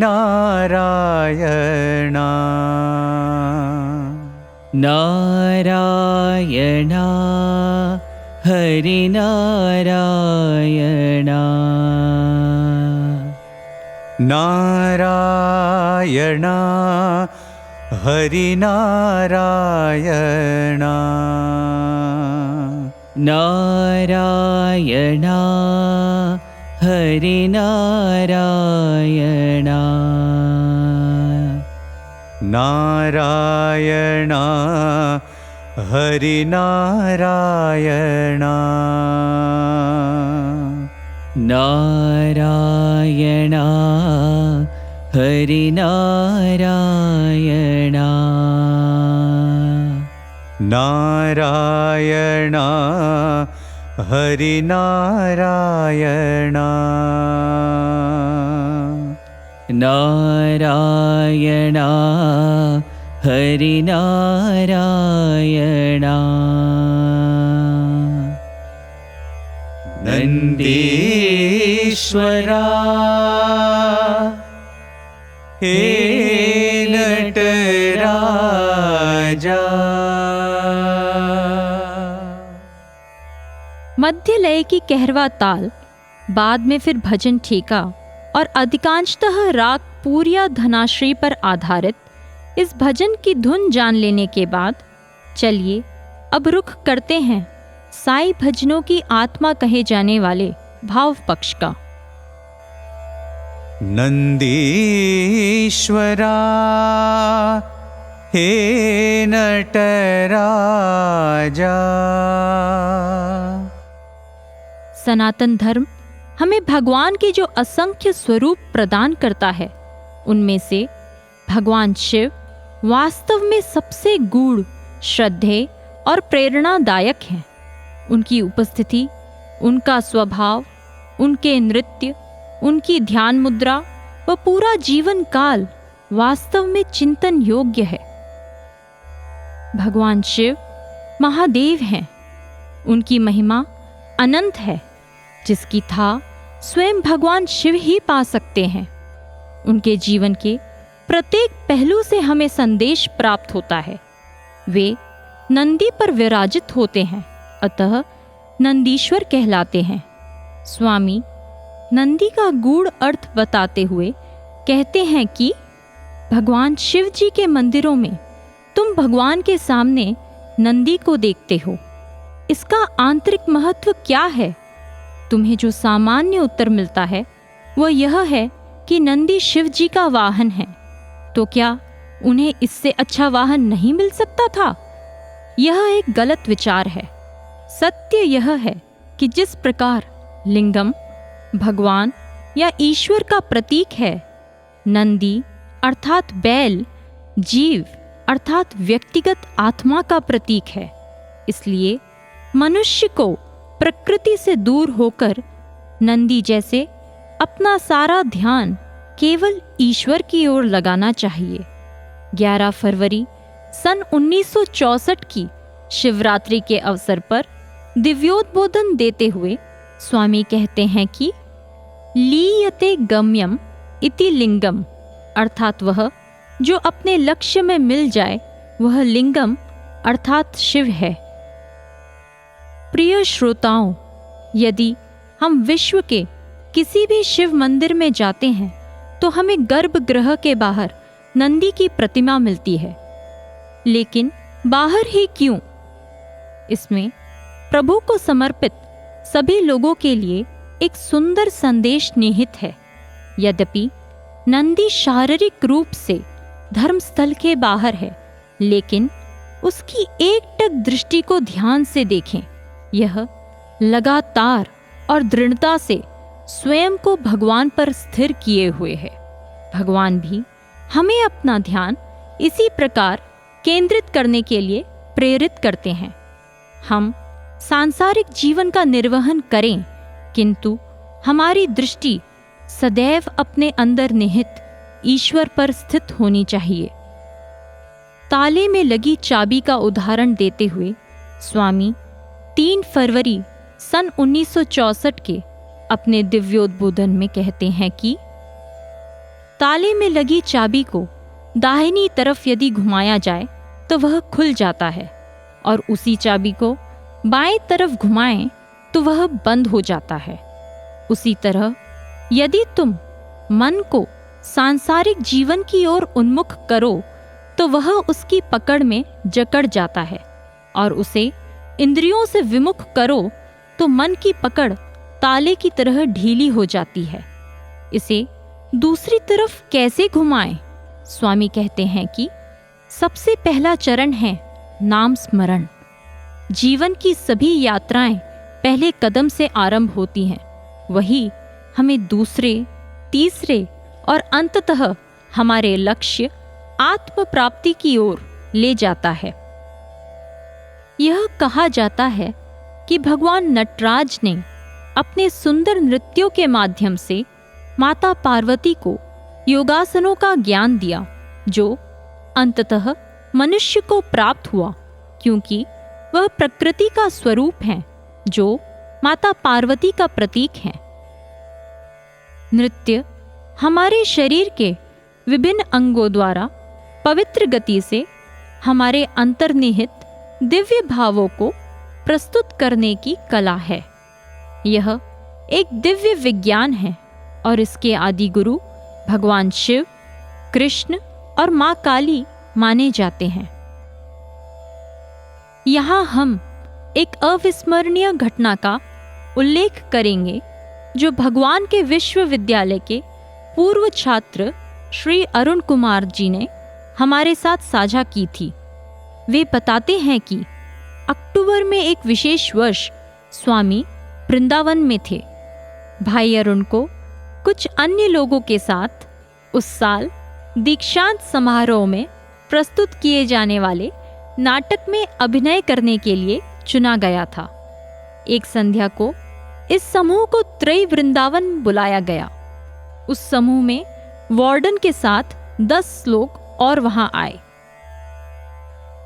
[SPEAKER 8] नारायणा हरिनारायणा। नारायणा हरिनारायणा। नारायणा हरिनारायणा। नारायणा हरिनारायणा। नारायणा हरिनारायणा। नारायणा हरिनारायणा। नारायणा हरिनारायणा। नंदीश्वरा हे नटराजा।
[SPEAKER 7] मध्य लय की कहरवा ताल, बाद में फिर भजन ठीका और अधिकांशतः राग पूरिया धनाश्री पर आधारित इस भजन की धुन जान लेने के बाद चलिए अब रुख करते हैं साई भजनों की आत्मा कहे जाने वाले भाव पक्ष का।
[SPEAKER 8] नंदीश्वरा हे नटराजा।
[SPEAKER 7] सनातन धर्म हमें भगवान के जो असंख्य स्वरूप प्रदान करता है, उनमें से भगवान शिव वास्तव में सबसे गूढ़, श्रद्धेय और प्रेरणादायक हैं। उनकी उपस्थिति, उनका स्वभाव, उनके नृत्य, उनकी ध्यान मुद्रा व पूरा जीवन काल वास्तव में चिंतन योग्य है। भगवान शिव महादेव हैं। उनकी महिमा अनंत है, जिसकी था स्वयं भगवान शिव ही पा सकते हैं। उनके जीवन के प्रत्येक पहलू से हमें संदेश प्राप्त होता है। वे नंदी पर विराजित होते हैं, अतः नंदीश्वर कहलाते हैं। स्वामी नंदी का गूढ़ अर्थ बताते हुए कहते हैं कि भगवान शिव जी के मंदिरों में तुम भगवान के सामने नंदी को देखते हो। इसका आंतरिक महत्व क्या है? तुम्हें जो सामान्य उत्तर मिलता है वह यह है कि नंदी शिव जी का वाहन है। तो क्या उन्हें इससे अच्छा वाहन नहीं मिल सकता था? यह एक गलत विचार है। सत्य यह है कि जिस प्रकार लिंगम भगवान या ईश्वर का प्रतीक है, नंदी अर्थात बैल जीव अर्थात व्यक्तिगत आत्मा का प्रतीक है। इसलिए मनुष्य को प्रकृति से दूर होकर नंदी जैसे अपना सारा ध्यान केवल ईश्वर की ओर लगाना चाहिए। 11 फरवरी सन 1964 की शिवरात्रि के अवसर पर दिव्योद्बोधन देते हुए स्वामी कहते हैं कि लीयते गम्यम इति लिंगम, अर्थात वह जो अपने लक्ष्य में मिल जाए वह लिंगम अर्थात शिव है। प्रिय श्रोताओं, यदि हम विश्व के किसी भी शिव मंदिर में जाते हैं तो हमें गर्भगृह के बाहर नंदी की प्रतिमा मिलती है। लेकिन बाहर ही क्यों? इसमें प्रभु को समर्पित सभी लोगों के लिए एक सुंदर संदेश निहित है। यद्यपि नंदी शारीरिक रूप से धर्मस्थल के बाहर है, लेकिन उसकी एकटक दृष्टि को ध्यान से देखें। यह लगातार और दृढ़ता से स्वयं को भगवान पर स्थिर किए हुए है। भगवान भी हमें अपना ध्यान इसी प्रकार केंद्रित करने के लिए प्रेरित करते हैं। हम सांसारिक जीवन का निर्वहन करें, किंतु हमारी दृष्टि सदैव अपने अंदर निहित ईश्वर पर स्थित होनी चाहिए। ताले में लगी चाबी का उदाहरण देते हुए स्वामी 3 फरवरी सन 1964 के अपने दिव्योद्बोधन में कहते हैं कि ताले में लगी चाबी को दाहिनी तरफ यदि घुमाया जाए तो वह खुल जाता है, और उसी चाबी को बाएं तरफ घुमाएं तो वह बंद हो जाता है। उसी तरह यदि तुम मन को सांसारिक जीवन की ओर उन्मुख करो तो वह उसकी पकड़ में जकड़ जाता है, और उसे इंद्रियों से विमुख करो तो मन की पकड़ ताले की तरह ढीली हो जाती है। इसे दूसरी तरफ कैसे घुमाएं? स्वामी कहते हैं कि सबसे पहला चरण है नाम स्मरण। जीवन की सभी यात्राएं पहले कदम से आरंभ होती हैं, वही हमें दूसरे, तीसरे और अंततः हमारे लक्ष्य आत्म प्राप्ति की ओर ले जाता है। यह कहा जाता है कि भगवान नटराज ने अपने सुंदर नृत्यों के माध्यम से माता पार्वती को योगासनों का ज्ञान दिया, जो अंततः मनुष्य को प्राप्त हुआ, क्योंकि वह प्रकृति का स्वरूप है जो माता पार्वती का प्रतीक है। नृत्य हमारे शरीर के विभिन्न अंगों द्वारा पवित्र गति से हमारे अंतर्निहित दिव्य भावों को प्रस्तुत करने की कला है। यह एक दिव्य विज्ञान है और इसके आदि गुरु भगवान शिव, कृष्ण और माँ काली माने जाते हैं। यहाँ हम एक अविस्मरणीय घटना का उल्लेख करेंगे जो भगवान के विश्वविद्यालय के पूर्व छात्र श्री अरुण कुमार जी ने हमारे साथ साझा की थी। वे बताते हैं कि अक्टूबर में एक विशेष वर्ष स्वामी वृंदावन में थे। भाई अरुण को कुछ अन्य लोगों के साथ उस साल दीक्षांत समारोह में प्रस्तुत किए जाने वाले नाटक में अभिनय करने के लिए चुना गया था। एक संध्या को इस समूह को त्रय वृंदावन बुलाया गया। उस समूह में वार्डन के साथ 10 लोग और वहां आए।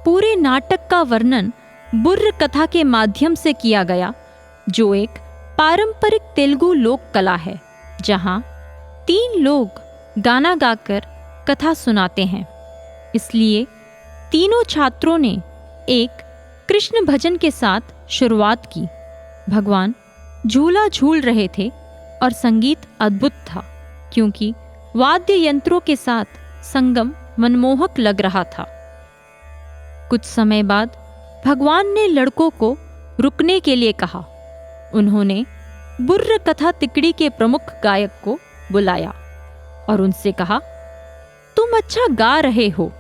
[SPEAKER 7] पूरे नाटक का वर्णन बुर्र कथा के माध्यम से किया गया, जो एक पारंपरिक तेलुगु लोक कला है, जहां 3 लोग गाना गाकर कथा सुनाते हैं। इसलिए तीनों छात्रों ने एक कृष्ण भजन के साथ शुरुआत की। भगवान झूला झूल रहे थे और संगीत अद्भुत था, क्योंकि वाद्य यंत्रों के साथ संगम मनमोहक लग रहा था। कुछ समय बाद भगवान ने लड़कों को रुकने के लिए कहा। उन्होंने बुर्र कथा तिकड़ी के प्रमुख गायक को बुलाया और उनसे कहा, तुम अच्छा गा रहे हो,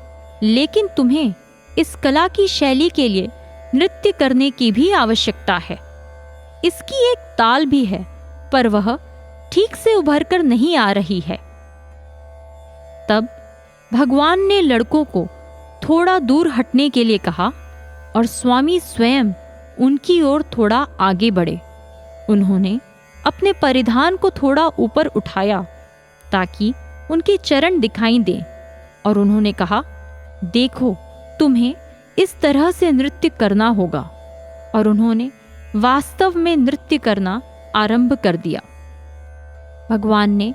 [SPEAKER 7] लेकिन तुम्हें इस कला की शैली के लिए नृत्य करने की भी आवश्यकता है। इसकी एक ताल भी है, पर वह ठीक से उभर कर नहीं आ रही है। तब भगवान ने लड़कों को थोड़ा दूर हटने के लिए कहा और स्वामी स्वयं उनकी ओर थोड़ा आगे बढ़े। उन्होंने अपने परिधान को थोड़ा ऊपर उठाया ताकि उनके चरण दिखाई दें, और उन्होंने कहा, देखो, तुम्हें इस तरह से नृत्य करना होगा। और उन्होंने वास्तव में नृत्य करना आरंभ कर दिया। भगवान ने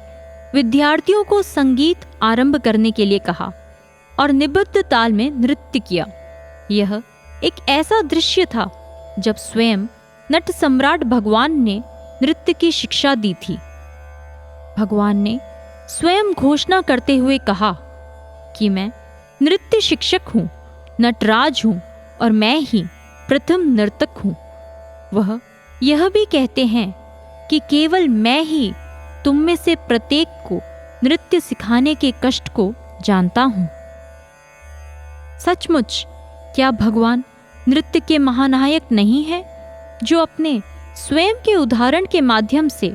[SPEAKER 7] विद्यार्थियों को संगीत आरंभ करने के लिए कहा और निबद्ध ताल में नृत्य किया। यह एक ऐसा दृश्य था जब स्वयं नट सम्राट भगवान ने नृत्य की शिक्षा दी थी। भगवान ने स्वयं घोषणा करते हुए कहा कि मैं नृत्य शिक्षक हूँ, नटराज हूँ और मैं ही प्रथम नर्तक हूँ। वह यह भी कहते हैं कि केवल मैं ही तुम में से प्रत्येक को नृत्य सिखाने के कष्ट को जानता हूँ। सचमुच क्या भगवान नृत्य के महानायक नहीं है, जो अपने स्वयं के उदाहरण के माध्यम से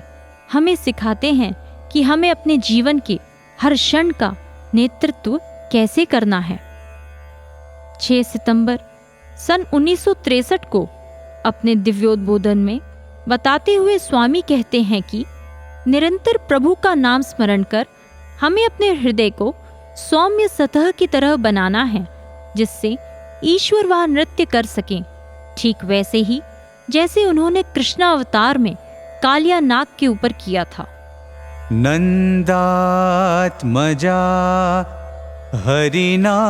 [SPEAKER 7] हमें सिखाते हैं कि हमें अपने जीवन के हर क्षण का नेतृत्व कैसे करना है। 6 सितंबर सन 1963 को अपने दिव्योद्बोधन में बताते हुए स्वामी कहते हैं कि निरंतर प्रभु का नाम स्मरण कर हमें अपने हृदय को सौम्य सतह की तरह बनाना है, जिससे ईश्वर वह नृत्य कर सकें, ठीक वैसे ही जैसे उन्होंने कृष्णावतार में कालिया नाग के ऊपर किया था।
[SPEAKER 8] नंदात्मजा हरिनारायणा।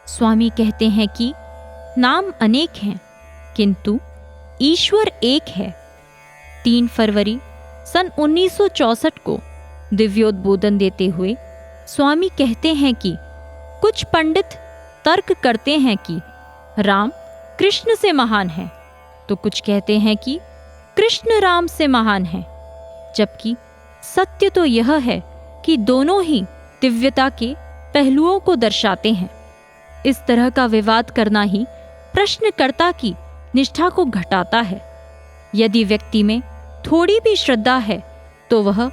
[SPEAKER 7] स्वामी कहते हैं कि नाम अनेक हैं किंतु ईश्वर एक है। 3 फरवरी सन 1964 को दिव्योद्बोधन देते हुए स्वामी कहते हैं कि कुछ पंडित तर्क करते हैं कि राम कृष्ण से महान है, तो कुछ कहते हैं कि कृष्ण राम से महान है, जबकि सत्य तो यह है कि दोनों ही दिव्यता के पहलुओं को दर्शाते हैं। इस तरह का विवाद करना ही प्रश्नकर्ता की निष्ठा को घटाता है। यदि व्यक्ति में थोड़ी भी श्रद्धा है तो वह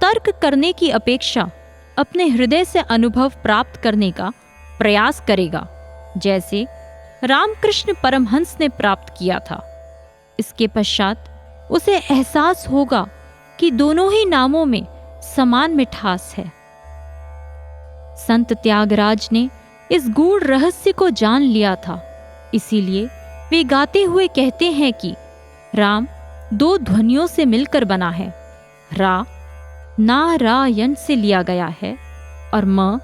[SPEAKER 7] तर्क करने की अपेक्षा अपने हृदय से अनुभव प्राप्त करने का प्रयास करेगा, जैसे रामकृष्ण परमहंस ने प्राप्त किया था। इसके पश्चात उसे एहसास होगा कि दोनों ही नामों में समान मिठास है। संत त्यागराज ने इस गूढ़ रहस्य को जान लिया था, इसीलिए वे गाते हुए कहते हैं कि राम 2 ध्वनियों से मिलकर बना है। रा नारायण से लिया गया है और म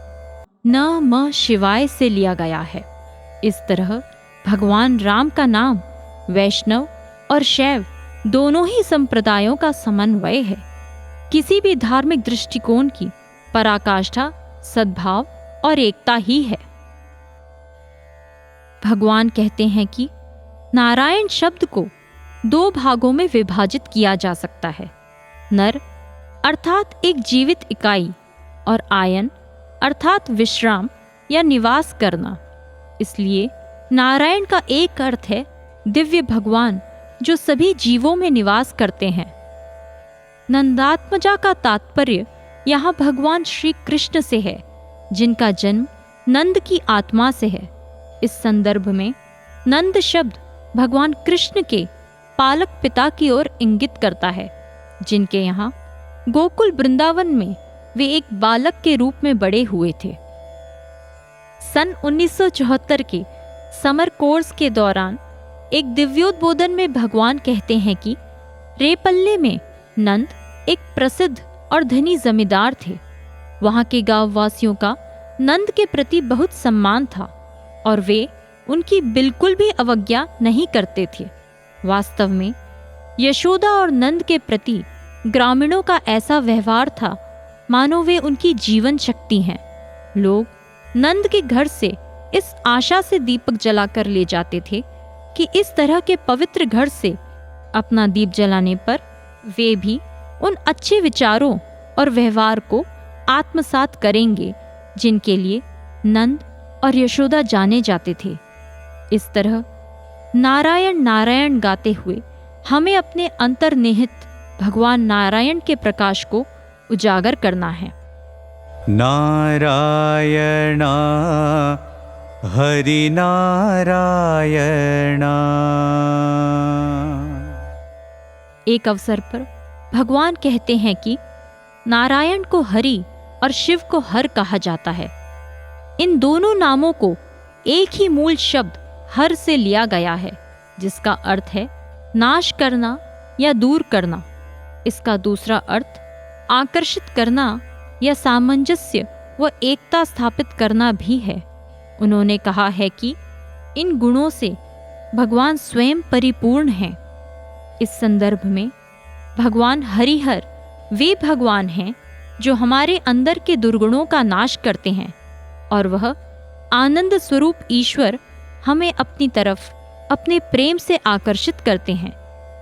[SPEAKER 7] शिवाय से लिया गया है। इस तरह भगवान राम का नाम वैष्णव और शैव दोनों ही संप्रदायों का समन्वय है। किसी भी धार्मिक दृष्टिकोण की पराकाष्ठा सद्भाव और एकता ही है। भगवान कहते हैं कि नारायण शब्द को 2 भागों में विभाजित किया जा सकता है, नर अर्थात एक जीवित इकाई और आयन अर्थात विश्राम या निवास करना। इसलिए नारायण का एक अर्थ है दिव्य भगवान जो सभी जीवों में निवास करते हैं। नंदात्मजा का तात्पर्य यहाँ भगवान श्री कृष्ण से है, जिनका जन्म नंद की आत्मा से है। इस संदर्भ में नंद शब्द भगवान कृष्ण के पालक पिता की ओर इंगित करता है, जिनके यहाँ गोकुल वृंदावन में वे एक बालक के रूप में बड़े हुए थे। सन 1974 के समर कोर्स के दौरान एक दिव्योद्बोधन में भगवान कहते हैं कि रेपल्ले में नंद एक प्रसिद्ध और धनी जमींदार थे। वहां के गांव वासियों का नंद के प्रति बहुत सम्मान था और वे उनकी बिल्कुल भी अवज्ञा नहीं करते थे। वास्तव में यशोदा और नंद के प्रति ग्रामीणों का ऐसा व्यवहार था मानो वे उनकी जीवन शक्ति हैं। लोग नंद के घर से इस आशा से दीपक जलाकर ले जाते थे कि इस तरह के पवित्र घर से अपना दीप जलाने पर वे भी उन अच्छे विचारों और व्यवहार को आत्मसात करेंगे जिनके लिए नंद और यशोदा जाने जाते थे। इस तरह नारायण नारायण गाते हुए हमें अपने अंतर्निहित भगवान नारायण के प्रकाश को उजागर करना है।
[SPEAKER 8] नारायण हरि नारायण।
[SPEAKER 7] एक अवसर पर भगवान कहते हैं कि नारायण को हरि और शिव को हर कहा जाता है। इन दोनों नामों को एक ही मूल शब्द हर से लिया गया है, जिसका अर्थ है नाश करना या दूर करना। इसका दूसरा अर्थ आकर्षित करना या सामंजस्य व एकता स्थापित करना भी है। उन्होंने कहा है कि इन गुणों से भगवान स्वयं परिपूर्ण हैं। इस संदर्भ में भगवान हरिहर वे भगवान हैं जो हमारे अंदर के दुर्गुणों का नाश करते हैं और वह आनंद स्वरूप ईश्वर हमें अपनी तरफ अपने प्रेम से आकर्षित करते हैं।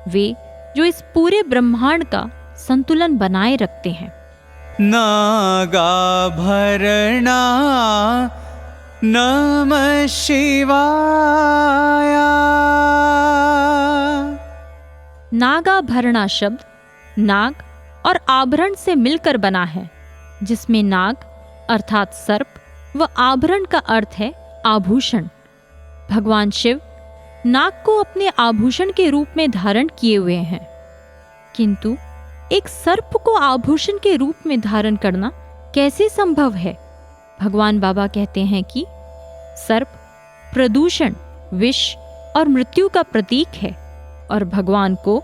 [SPEAKER 7] वे जो इस पूरे ब्रह्मांड का संतुलन बनाए रखते हैं।
[SPEAKER 8] नागाभरणा नमः शिवाय।
[SPEAKER 7] नागाभरणा शब्द नाग और आभरण से मिलकर बना है, जिसमें नाग अर्थात सर्प व आभरण का अर्थ है आभूषण। भगवान शिव नाग को अपने आभूषण के रूप में धारण किए हुए हैं, किंतु एक सर्प को आभूषण के रूप में धारण करना कैसे संभव है? भगवान बाबा कहते हैं कि सर्प प्रदूषण, विष और मृत्यु का प्रतीक है और भगवान को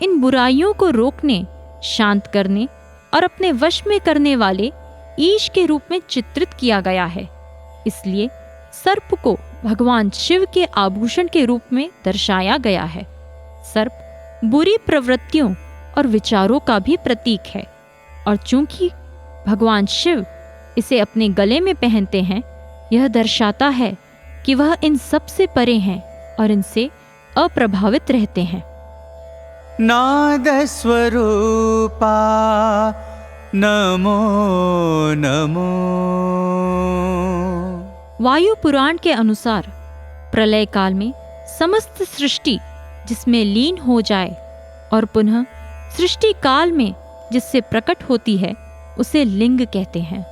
[SPEAKER 7] इन बुराइयों को रोकने, शांत करने और अपने वश में करने वाले ईश के रूप में चित्रित किया गया है। इसलिए सर्प को भगवान शिव के आभूषण के रूप में दर्शाया गया है। सर्प बुरी प्रवृत्तियों और विचारों का भी प्रतीक है और चूंकि भगवान शिव इसे अपने गले में पहनते हैं, यह दर्शाता है कि वह इन सब से परे हैं और इनसे अप्रभावित रहते हैं।
[SPEAKER 8] नाद स्वरूपा नमो नमो।
[SPEAKER 7] वायु पुराण के अनुसार प्रलय काल में समस्त सृष्टि जिसमें लीन हो जाए और पुनः सृष्टि काल में जिससे प्रकट होती है, उसे लिंग कहते हैं।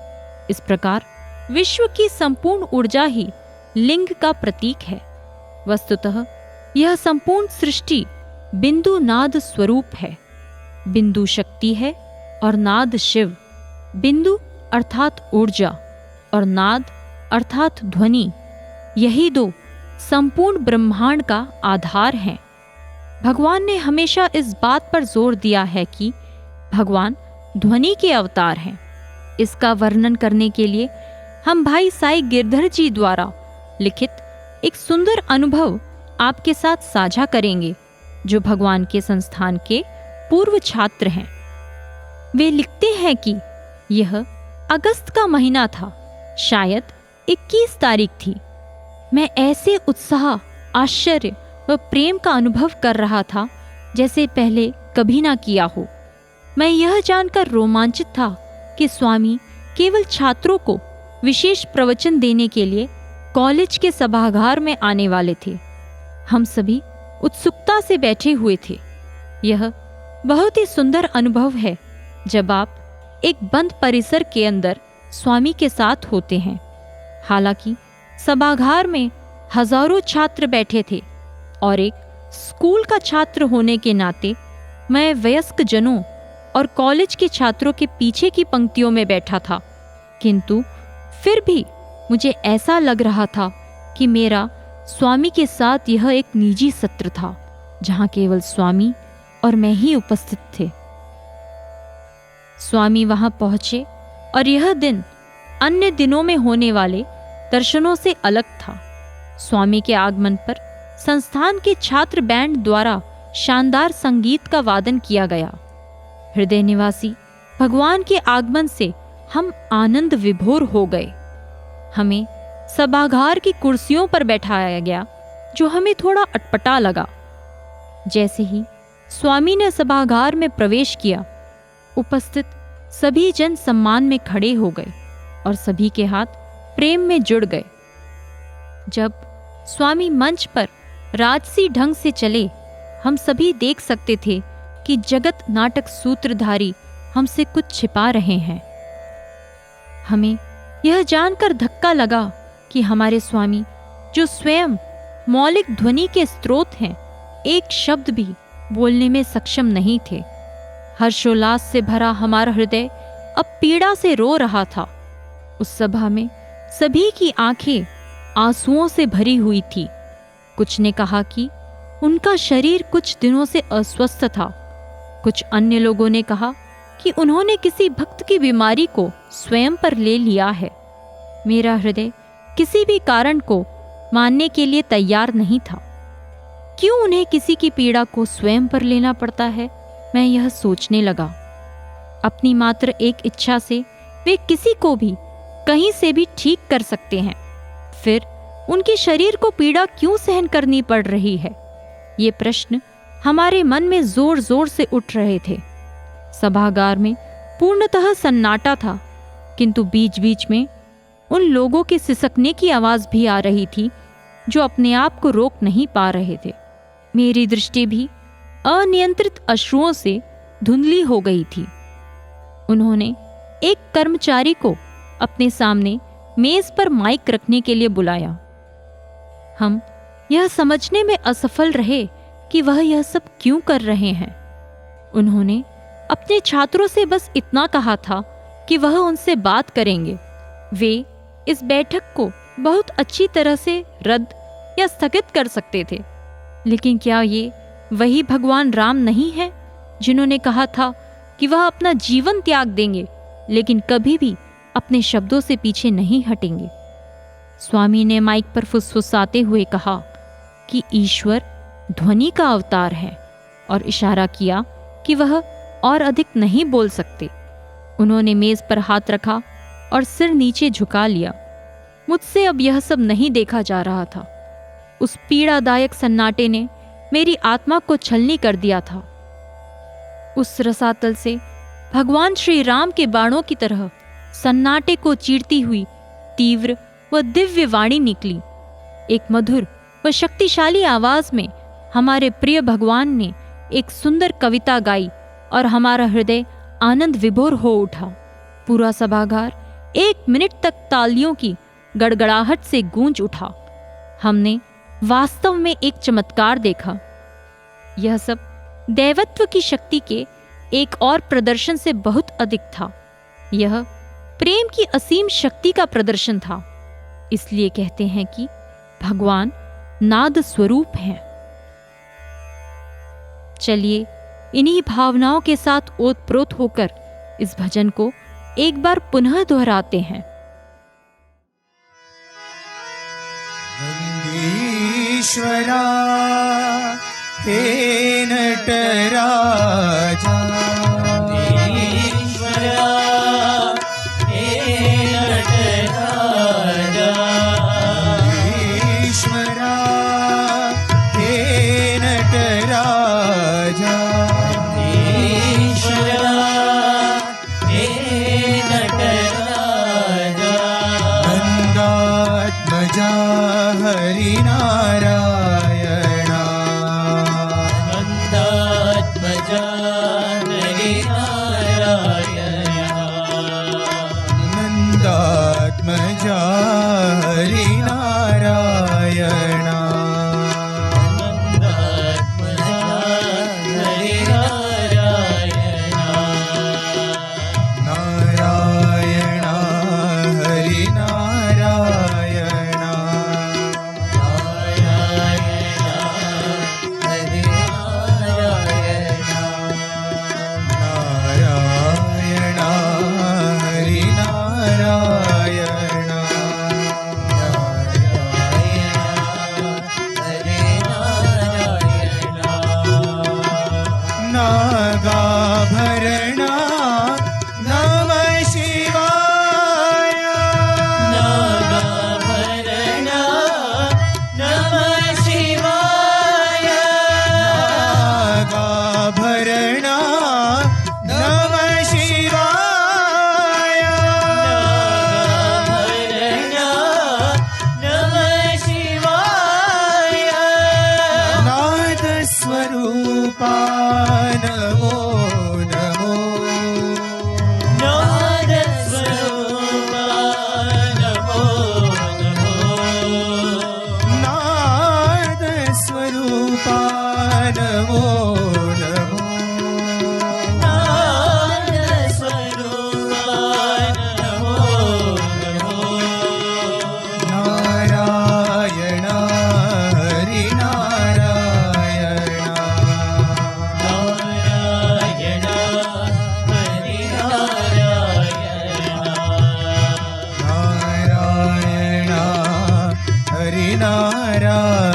[SPEAKER 7] इस प्रकार विश्व की संपूर्ण ऊर्जा ही लिंग का प्रतीक है। वस्तुतः यह संपूर्ण सृष्टि बिंदु नाद स्वरूप है। बिंदु शक्ति है और नाद शिव। बिंदु अर्थात ऊर्जा और नाद अर्थात ध्वनि, यही दो संपूर्ण ब्रह्मांड का आधार हैं। भगवान ने हमेशा इस बात पर जोर दिया है कि भगवान ध्वनि के अवतार हैं। इसका वर्णन करने के लिए हम भाई साई गिरधर जी द्वारा लिखित एक सुंदर अनुभव आपके साथ साझा करेंगे, जो भगवान के संस्थान के पूर्व छात्र हैं। वे लिखते हैं कि यह अगस्त का महीना था, शायद 21 तारीख थी। मैं ऐसे उत्साह, आश्चर्य व प्रेम का अनुभव कर रहा था जैसे पहले कभी ना किया हो। मैं यह जानकर रोमांचित था कि स्वामी केवल छात्रों को विशेष प्रवचन देने के लिए कॉलेज के सभागार में आने वाले थे। हम सभी उत्सुकता से बैठे हुए थे। यह बहुत ही सुंदर अनुभव है जब आप एक बंद परिसर के अंदर स्वामी के साथ होते हैं। हालांकि सभागार में हजारों छात्र बैठे थे और एक स्कूल का छात्र होने के नाते मैं वयस्क जनों और कॉलेज के छात्रों के पीछे की पंक्तियों में बैठा था, किंतु फिर भी मुझे ऐसा लग रहा था कि मेरा स्वामी के साथ यह एक निजी सत्र था, जहां केवल स्वामी और मैं ही उपस्थित थे। स्वामी वहां पहुंचे और यह दिन अन्य दिनों में होने वाले दर्शनों से अलग था। स्वामी के आगमन पर संस्थान के छात्र बैंड द्वारा शानदार संगीत का वादन किया गया। हृदय निवासी भगवान के आगमन से हम आनंद विभोर हो गए। हमें सभागार की कुर्सियों पर बैठाया गया, जो हमें थोड़ा अटपटा लगा। जैसे ही स्वामी ने सभागार में प्रवेश किया, उपस्थित सभी जन सम्मान में खड़े हो गए और सभी के हाथ प्रेम में जुड़ गए। जब स्वामी मंच पर राजसी ढंग से चले, हम सभी देख सकते थे कि जगत नाटक सूत्रधारी हमसे कुछ छिपा रहे हैं। हमें यह जानकर धक्का लगा कि हमारे स्वामी, जो स्वयं मौलिक ध्वनि के स्रोत हैं, एक शब्द भी बोलने में सक्षम नहीं थे। हर्षोल्लास से भरा हमारा हृदय अब पीड़ा से रो रहा था। उस सभा में सभी की आंखें आंसुओं से भरी हुई थी। कुछ ने कहा कि उनका शरीर कुछ दिनों से अस्वस्थ था। कुछ अन्य लोगों ने कहा कि उन्होंने किसी भक्त की बीमारी को स्वयं पर ले लिया है। मेरा हृदय किसी भी कारण को मानने के लिए तैयार नहीं था। क्यों उन्हें किसी की पीड़ा को स्वयं पर लेना पड़ता है, मैं यह सोचने लगा। अपनी मात्र एक इच्छा से वे किसी को भी कहीं से भी ठीक कर सकते हैं, फिर उनके शरीर को पीड़ा क्यों सहन करनी पड़ रही है? ये प्रश्न हमारे मन में जोर जोर से उठ रहे थे। सभागार में पूर्णतः सन्नाटा था, किंतु बीच बीच में उन लोगों के सिसकने की आवाज भी आ रही थी जो अपने आप को रोक नहीं पा रहे थे। मेरी दृष्टि भी अनियंत्रित अश्रुओं से धुंधली हो गई थी। उन्होंने एक कर्मचारी को अपने सामने मेज पर माइक रखने के लिए बुलाया। हम यह समझने में असफल रहे कि वह यह सब क्यों कर रहे हैं। उन्होंने अपने छात्रों से बस इतना कहा था कि वह उनसे बात करेंगे। वे इस बैठक को बहुत अच्छी तरह से रद्द या स्थगित कर सकते थे, लेकिन क्या ये वही भगवान राम नहीं है जिन्होंने कहा था कि वह अपना जीवन त्याग देंगे लेकिन कभी भी अपने शब्दों से पीछे नहीं हटेंगे। स्वामी ने माइक पर फुसफुसाते हुए कहा कि ईश्वर ध्वनि का अवतार है और इशारा किया कि वह और अधिक नहीं बोल सकते। उन्होंने मेज पर हाथ रखा और सिर नीचे झुका लिया। मुझसे अब यह सब नहीं देखा जा रहा था। उस पीड़ादायक सन्नाटे ने मेरी आत्मा को छलनी कर दिया था। उस रसातल से भगवान श्री राम के बाणों की तरह सन्नाटे को चीरती हुई तीव्र व दिव्य वाणी निकली। एक मधुर व शक्तिशाली आवाज में हमारे प्रिय भगवान ने एक सुंदर कविता गाई और हमारा हृदय आनंद विभोर हो उठा। पूरा सभागार 1 मिनट तक तालियों की गड़गड़ाहट से गूंज उठा। हमने वास्तव में एक चमत्कार देखा। यह सब दैवत्व की शक्ति के एक और प्रदर्शन से बहुत अधिक था। यह प्रेम की असीम शक्ति का प्रदर्शन था। इसलिए कहते हैं कि भगवान नाद स्वरूप हैं। चलिए इन्हीं भावनाओं के साथ ओतप्रोत होकर इस भजन को एक बार पुनः दोहराते हैं।
[SPEAKER 8] ईश्वरा हे नटराजा, ईश्वरा हे नटराजा, ईश्वरा हे नटराजा, ईश्वरा हे नटराजा, नंदात्मजा हरिनारायण, नंदात्मजा हरिनारायण, नंदात्मजा हरिनारायण, नारायण हरिनारायण, नागाभरण नमः शिवाय, नागाभरण नमः शिवाय, नागाभरण नमः शिवाय, नागाभरण नमः शिवाय, नाद स्वरूपा नमो नमो, नाद स्वरूपा नमो नमो, नाद स्वरूपा नमो नमो, नाद स्वरूपा नमो नमो, नारायण हरिनारायण, नारायण हरिनारायण,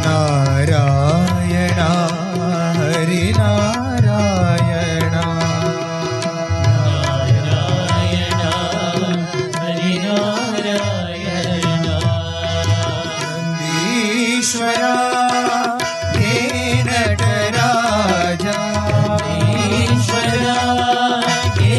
[SPEAKER 8] नारायण हरिनारायण, नंदीश्वरा हे नटराजा, ईश्वरा हे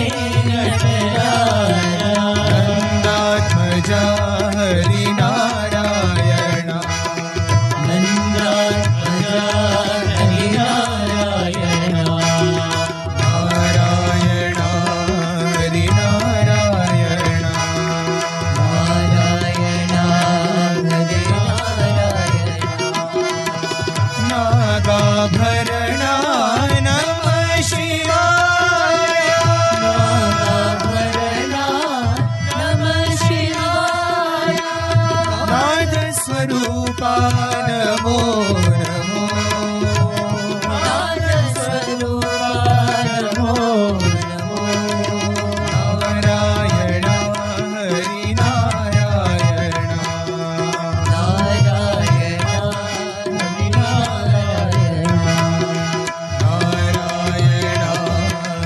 [SPEAKER 8] नमो नमो नादस्वरूपा नमो नमो नारायण हरि नारायण नारायण हरि नारायण नारायण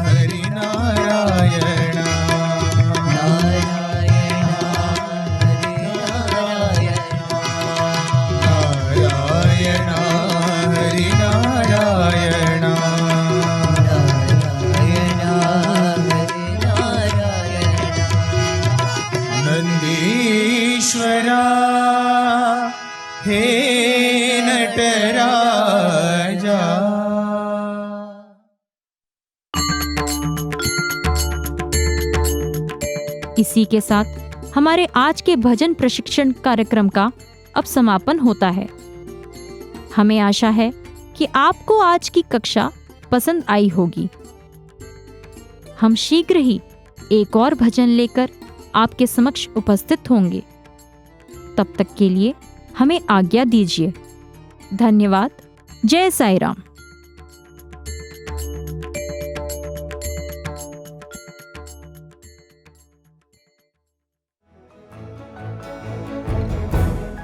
[SPEAKER 8] हरि नारायण नारायण हरि नारायण नंदीश्वरा हे नटराजा।
[SPEAKER 7] इसी के साथ हमारे आज के भजन प्रशिक्षण कार्यक्रम का अब समापन होता है। हमें आशा है कि आपको आज की कक्षा पसंद आई होगी। हम शीघ्र ही एक और भजन लेकर आपके समक्ष उपस्थित होंगे। तब तक के लिए हमें आज्ञा दीजिए। धन्यवाद। जय साईं राम।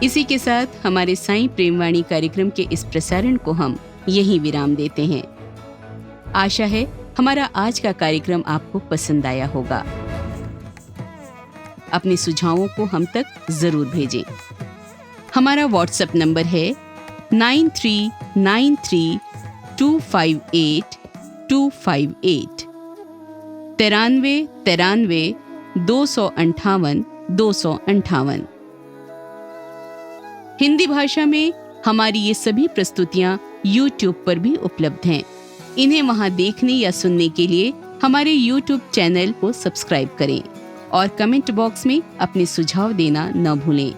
[SPEAKER 9] इसी के साथ हमारे साईं प्रेमवाणी कार्यक्रम के इस प्रसारण को हम यहीं विराम देते हैं। आशा है हमारा आज का कार्यक्रम आपको पसंद आया होगा। अपने सुझावों को हम तक जरूर भेजें। हमारा व्हाट्सएप नंबर है 9393258258 93 258 258। हिंदी भाषा में हमारी ये सभी प्रस्तुतियां YouTube पर भी उपलब्ध हैं। इन्हें वहां देखने या सुनने के लिए हमारे YouTube चैनल को सब्सक्राइब करें और कमेंट बॉक्स में अपने सुझाव देना न भूलें।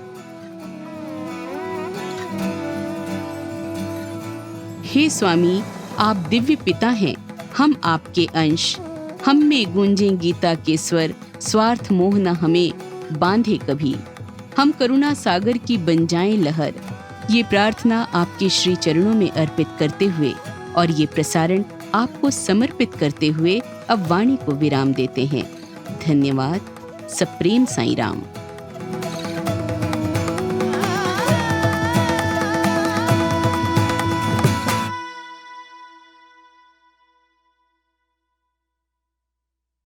[SPEAKER 9] हे स्वामी, आप दिव्य पिता हैं, हम आपके अंश। हम में गूंजें गीता के स्वर, स्वार्थ मोह न हमें बांधे कभी। हम करुणा सागर की बन जाएं लहर। ये प्रार्थना आपके श्री चरणों में अर्पित करते हुए और ये प्रसारण आपको समर्पित करते हुए अब वाणी को विराम देते हैं। धन्यवाद। सप्रेम साईं राम।